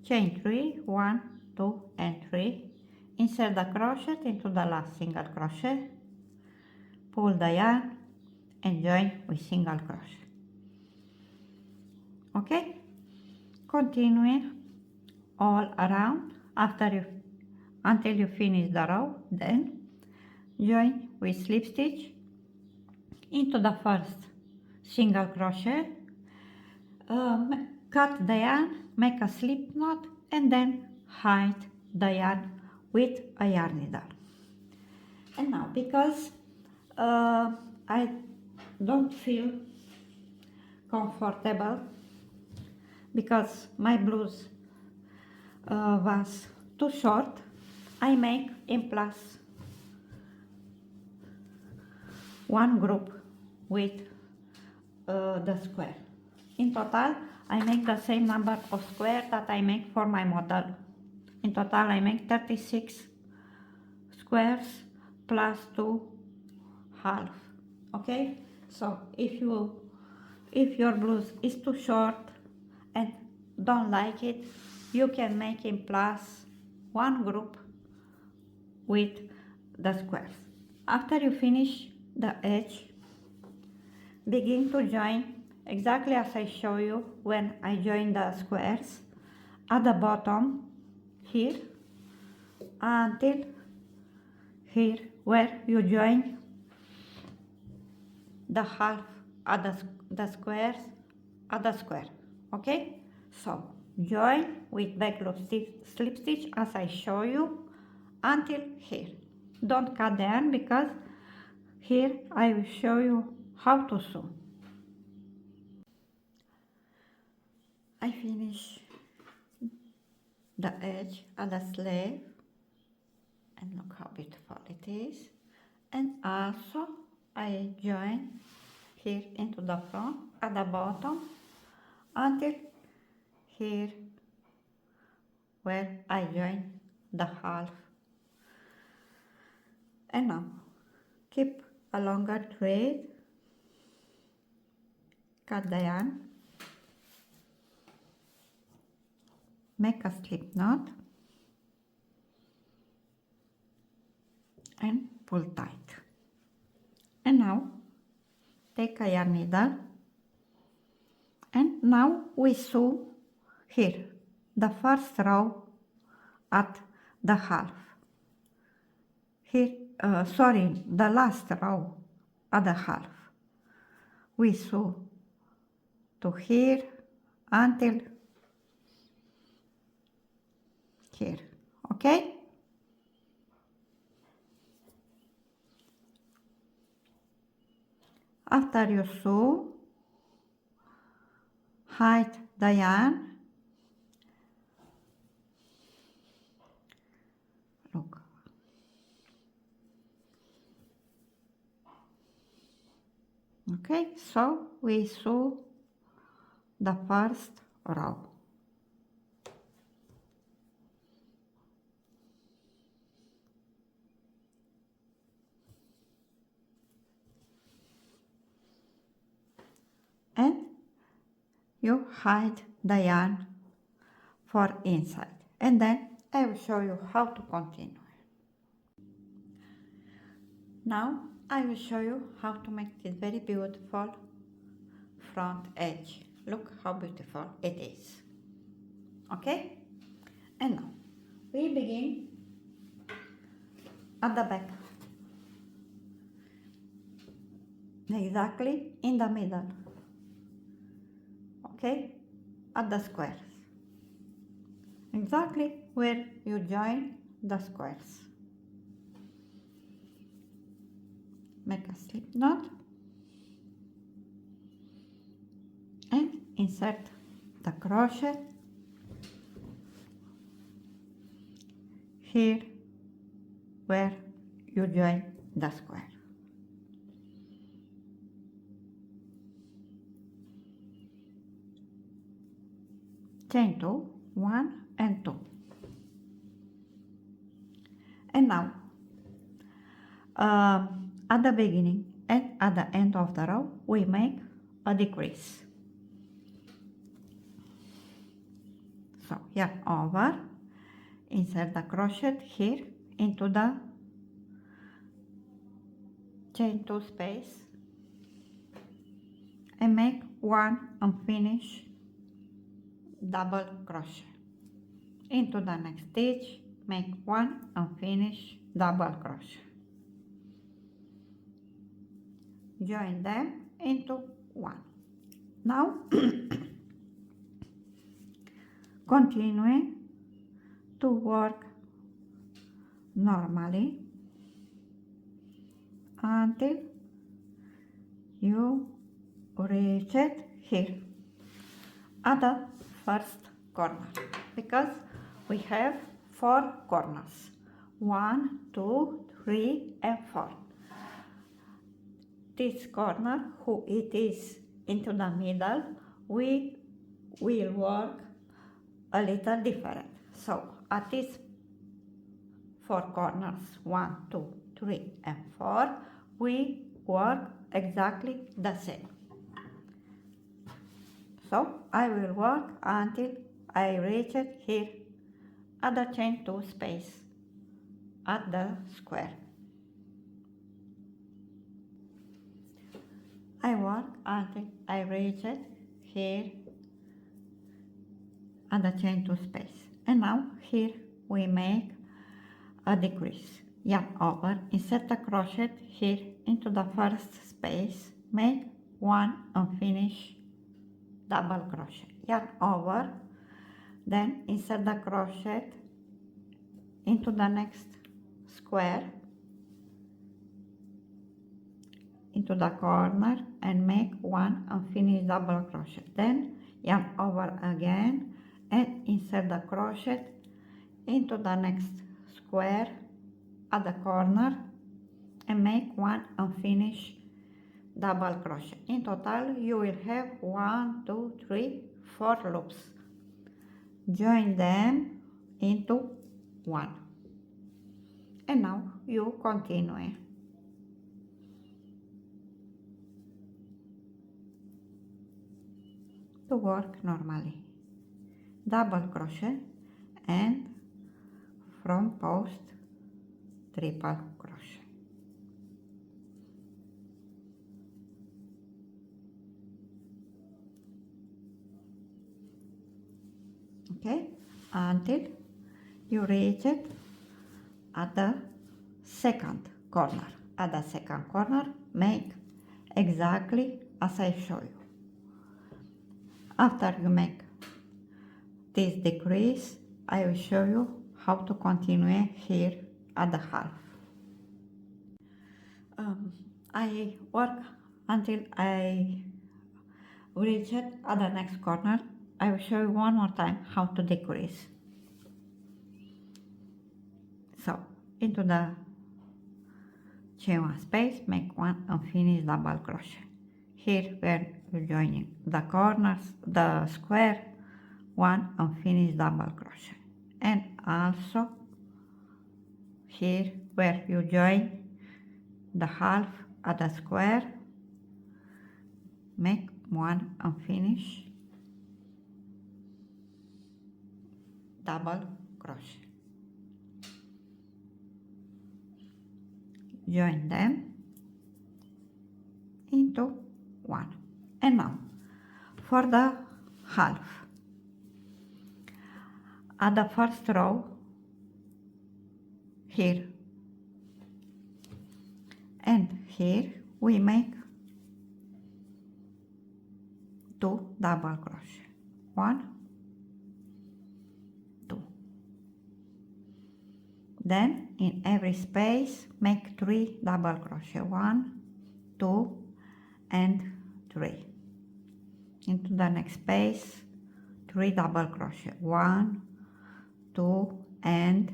Chain 3, 1, 2 and 3. Insert the crochet into the last single crochet, pull the yarn and join with single crochet. Okay? Continue all around until you finish the row, then join with slip stitch into the first single crochet, cut the yarn, make a slip knot and then hide the yarn with a yarn needle. And now because I don't feel comfortable because my blouse was too short, I make in plus one group with the square. In total I make the same number of squares that I make for my model. In total I make 36 squares plus 2 half. Okay, so if your blouse is too short and don't like it, you can make in plus one group with the squares. After you finish the edge, begin to join exactly as I show you when I join the squares at the bottom here until here where you join the half at the squares at the square. Okay, so join with back loop slip stitch as I show you until here. Don't cut the yarn because here I will show you how to sew. I finish the edge at the sleeve and look how beautiful it is, and also I join here into the front at the bottom until here where I join the half. And now keep a longer thread, cut the yarn, make a slip knot and pull tight. And now take a yarn needle and now we sew here the first row at the half. Here, the last row at the half. We sew to here until here. Okay? After you sew, hide the yarn Okay, so we sew the first row. And you hide the yarn for inside, and then I will show you how to continue. Now I will show you how to make this very beautiful front edge. Look how beautiful it is. Okay, and now we begin at the back, exactly in the middle. Okay, at the squares, exactly where you join the squares. Make a slip knot and insert the crochet here where you join the square. Chain 2, 1 and 2. And now at the beginning and at the end of the row we make a decrease. So yarn over, insert the crochet here into the chain 2 space and make 1 unfinished double crochet. Into the next stitch make 1 unfinished double crochet. Join them into 1. Now continue to work normally until you reach it here at the first corner, because we have 4 corners, 1, 2, 3 and 4. This corner, who it is into the middle, we will work a little different. So at these 4 corners, 1, 2, 3 and 4, we work exactly the same. So I will work until I reach it here at the chain 2 space at the square. I work until I reach it here at the chain 2 space, and now here we make a decrease. Yarn over, insert the crochet here into the first space, make 1 unfinished double crochet. Yarn over, then insert the crochet into the next square, into the corner and make 1 unfinished double crochet. Then yarn over again and insert the crochet into the next square at the corner and make 1 unfinished double crochet. In total you will have 1, 2, 3, 4 loops. Join them into 1, and now you continue to work normally. Double crochet and from post triple crochet. Okay, until you reach it at the second corner. At the second corner, make exactly as I show you. After you make this decrease, I will show you how to continue here at the half. I work until I reach it at the next corner. I will show you one more time how to decrease. So into the chain 1 space, make 1 unfinished double crochet. here where you're joining the corners, the square, 1 unfinished double crochet, and also here where you join the half at the square, make 1 unfinished double crochet. Join them into 1. And now for the half, at the first row here and here we make 2 double crochet, 1, 2. Then in every space make 3 double crochet, 1, 2 and 3. Into the next space 3 double crochet, 1, 2 and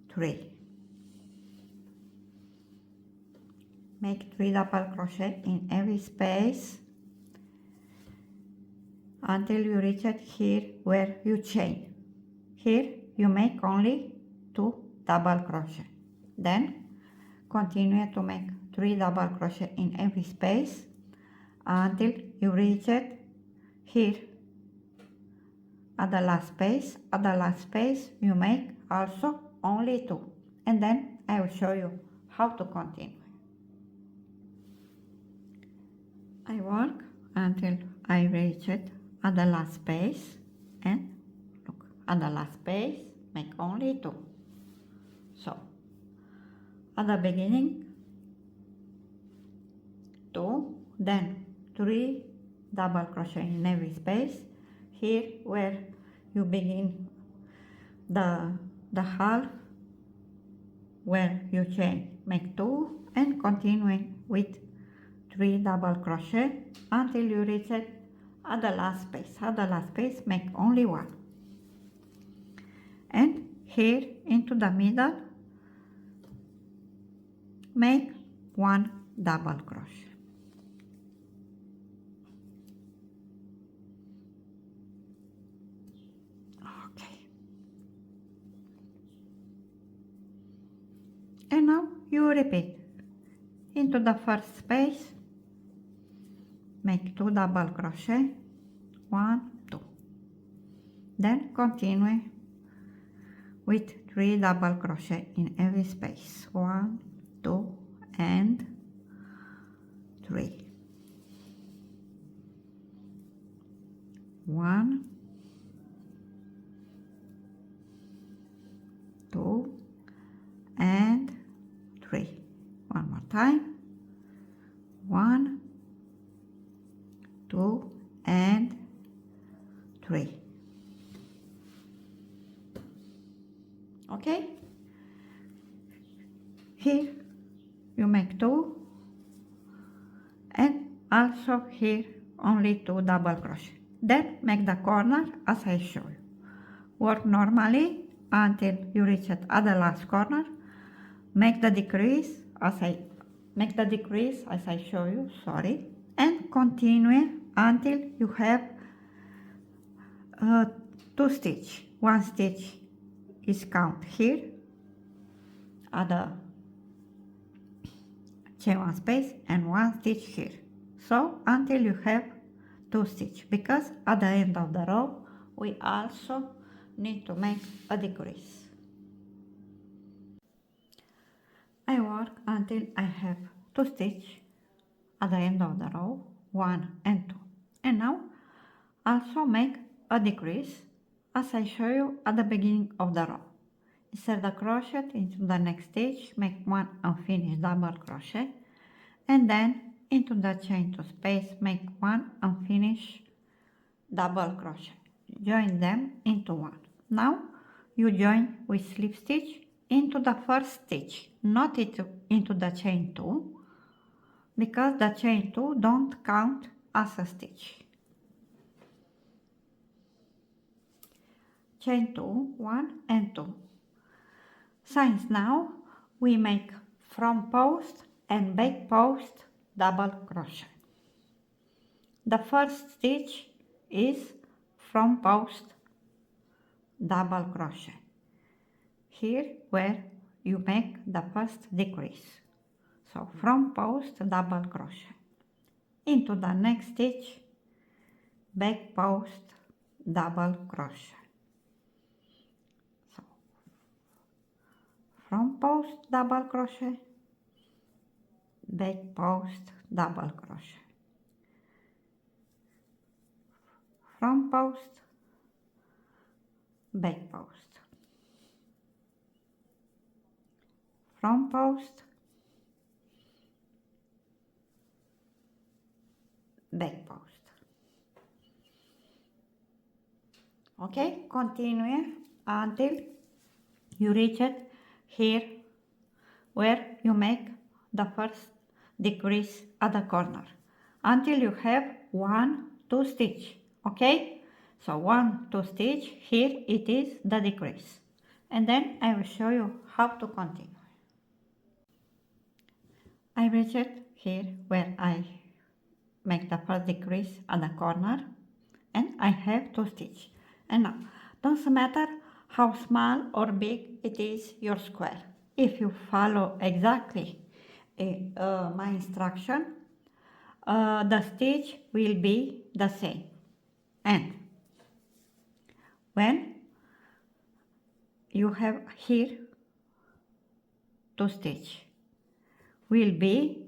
3. Make 3 double crochet in every space until you reach it here where you chain. Here you make only 2 double crochet. Then continue to make 3 double crochet in every space until you reach it here at the last space. At the last space you make also only 2, and then I will show you how to continue. I work until I reach it at the last space, and look, at the last space make only 2. So at the beginning 2, then 3 double crochet in every space. Here where you begin the half where you chain, make 2 and continue with 3 double crochet until you reach it at the last space. At the last space make only 1. And here into the middle make 1 double crochet. Okay. And now you repeat. Into the first space make 2 double crochet, 1, 2. Then continue with 3 double crochet in every space, 1, 2 and 3. 1, 2 and 3. One more time, 1, 2 and 3. Okay, here you make 2 and also here only 2 double crochet. Then make the corner as I show you. Work normally until you reach it at the last corner. Make the decrease as I show you, sorry, and continue until you have 2 stitch. 1 stitch is count here at the chain 1 space and 1 stitch here. So until you have 2 stitch, because at the end of the row we also need to make a decrease. I work until I have 2 stitch at the end of the row, 1 and 2. And now also make a decrease as I show you at the beginning of the row. Insert the crochet into the next stitch, make 1 unfinished double crochet, and then into the chain 2 space make 1 unfinished double crochet. Join them into 1. Now you join with slip stitch into the first stitch, not into the chain 2, because the chain 2 don't count as a stitch. Chain 2, 1 and 2. Since now we make front post and back post double crochet. The first stitch is from post double crochet, here where you make the first decrease. So from post double crochet into the next stitch, back post double crochet. So from post double crochet, back post double crochet, from post, back post, from post, back post. Okay, continue until you reach it here where you make the first decrease at the corner until you have 1 2 stitch. Okay, so 1 2 stitch, here it is the decrease, and then I will show you how to continue. I reach it here where I make the first decrease at the corner and I have 2 stitch. And now doesn't matter how small or big it is your square, if you follow exactly my instruction, the stitch will be the same. And when you have here 2 stitch, will be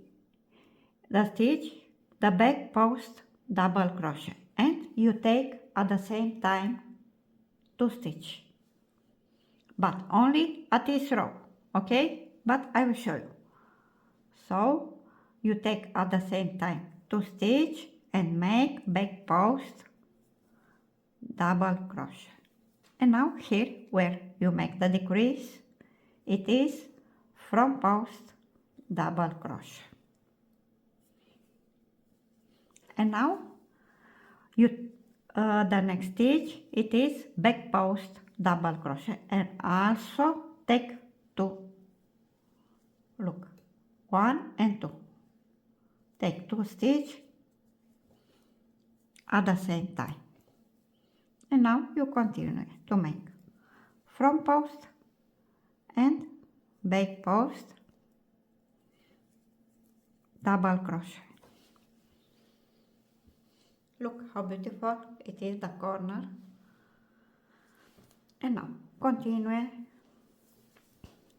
the stitch, the back post double crochet, and you take at the same time 2 stitch, but only at this row. Okay, but I will show you. So you take at the same time 2 stitch and make back post double crochet. And now here where you make the decrease, it is from post double crochet. And now you the next stitch, it is back post double crochet, and also take 2. Look, 1 and 2. Take 2 stitch at the same time. And now you continue to make from post and back post double crochet. Look how beautiful it is, the corner. And now continue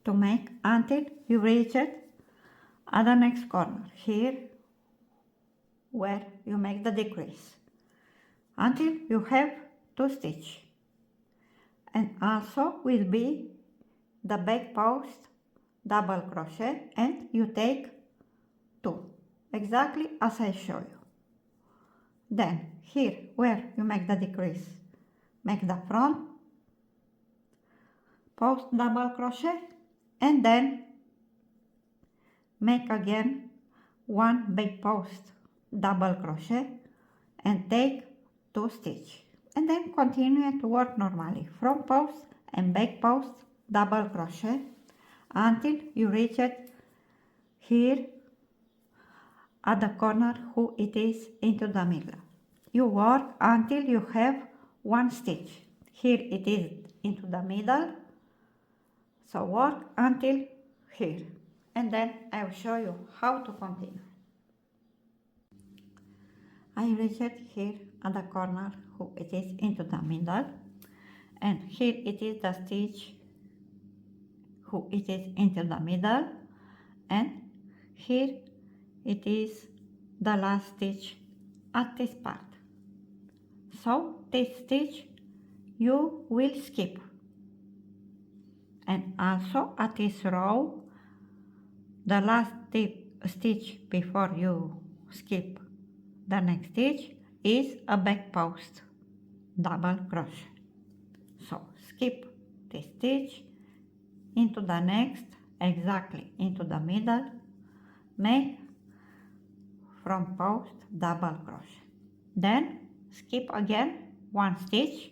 to make until you reach it at the next corner, here where you make the decrease, until you have 2 stitch, and also will be the back post double crochet, and you take 2, exactly as I show you. Then here where you make the decrease, make the front post double crochet, and then make again 1 back post double crochet and take 2 stitch, and then continue to work normally from post and back post double crochet until you reach it here at the corner who it is into the middle. You work until you have 1 stitch. Here it is into the middle, so work until here, and then I will show you how to continue. I reach it here at the corner who it is into the middle, and here it is the stitch who it is into the middle, and here it is the last stitch at this part. So this stitch you will skip, and also at this row the last stitch before you skip the next stitch is a back post double crochet. So skip this stitch into the next, exactly into the middle, make from post double crochet, then skip again 1 stitch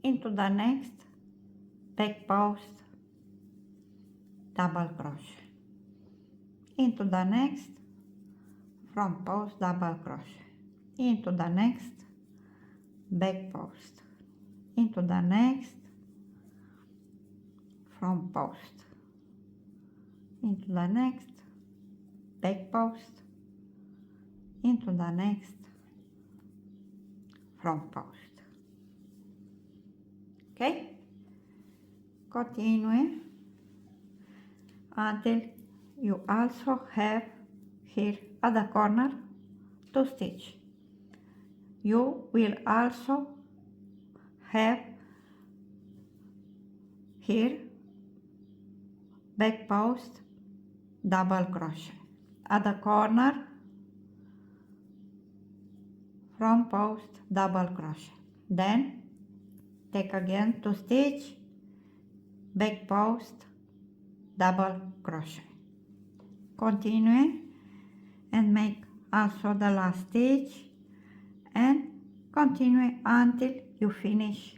into the next back post double crochet, into the next from post double crochet, into the next back post, into the next front post, into the next back post, into the next front post. Okay? Continue until you also have here at the corner 2 stitches. You will also have here back post double crochet at the corner, front post double crochet, then take again 2 stitches, back post double crochet, continue and make also the last stitch and continue until you finish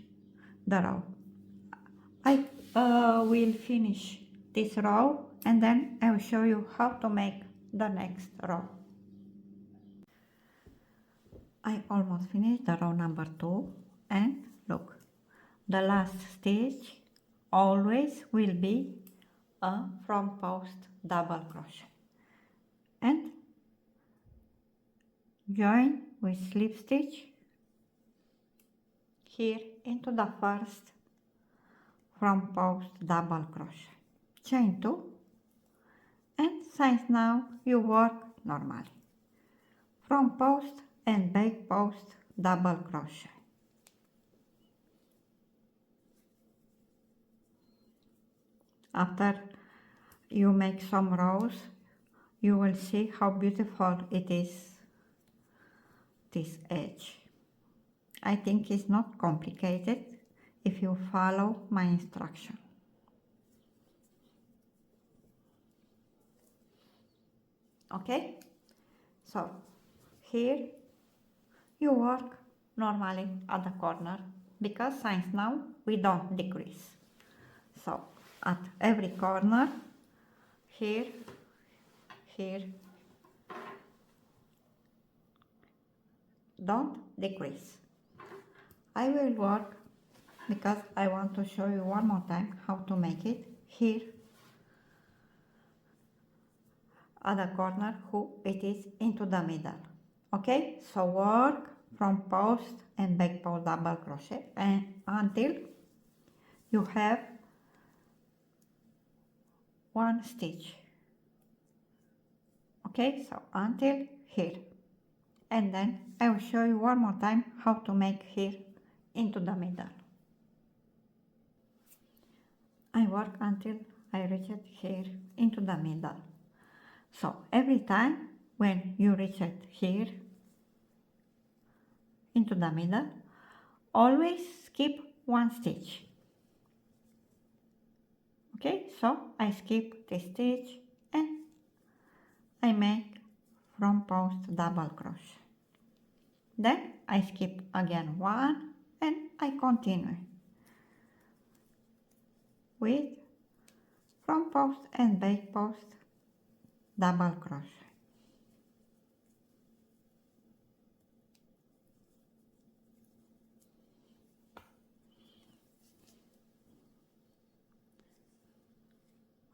the row. I will finish this row and then I will show you how to make the next row. I almost finished the row number 2 and look, the last stitch always will be a front post double crochet and join with slip stitch here into the first front post double crochet, chain 2 and since now you work normally, front post and back post double crochet. After you make some rows, you will see how beautiful it is, this edge. I think it's not complicated if you follow my instruction. Okay? So, here you work normally at the corner because since now we don't decrease. So, at every corner, here, don't decrease. I will work because I want to show you one more time how to make it here at the corner who it is into the middle. Okay, so work front post and back post double crochet and until you have 1 stitch. Okay, so until here, and then I will show you one more time how to make here into the middle. I work until I reach it here into the middle. So every time when you reach it here into the middle, always skip 1 stitch. Okay, so I skip the stitch and I make front post double crochet. Then I skip again 1 and I continue with front post and back post double crochet.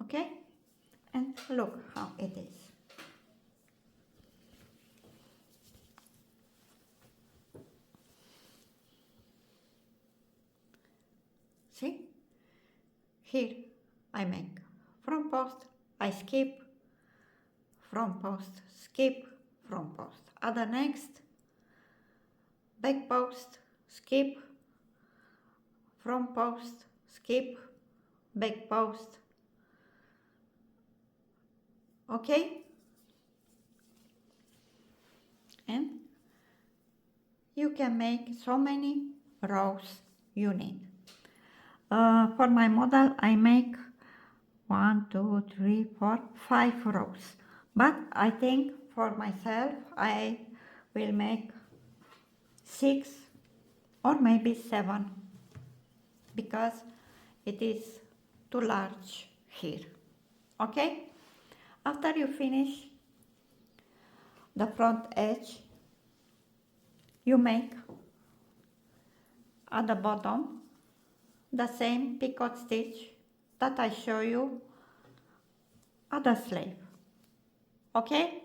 Okay, and look how it is. See, here I make front post, I skip, front post, skip, front post. At the next, back post, skip, front post, skip, back post. Okay? And you can make so many rows you need. For my model, I make 1, 2, 3, 4, 5 rows. But I think for myself, I will make 6 or maybe 7 because it is too large here. Okay? After you finish the front edge, you make at the bottom the same picot stitch that I show you at the sleeve. Okay?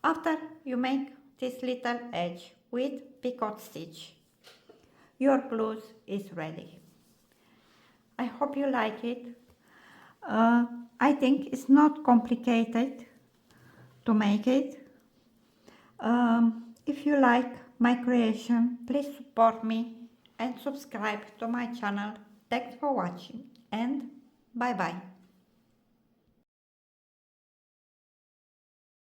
After you make this little edge with picot stitch, your blouse is ready. I hope you like it. I think it's not complicated to make it. If you like my creation, please support me and subscribe to my channel. Thanks for watching and bye bye.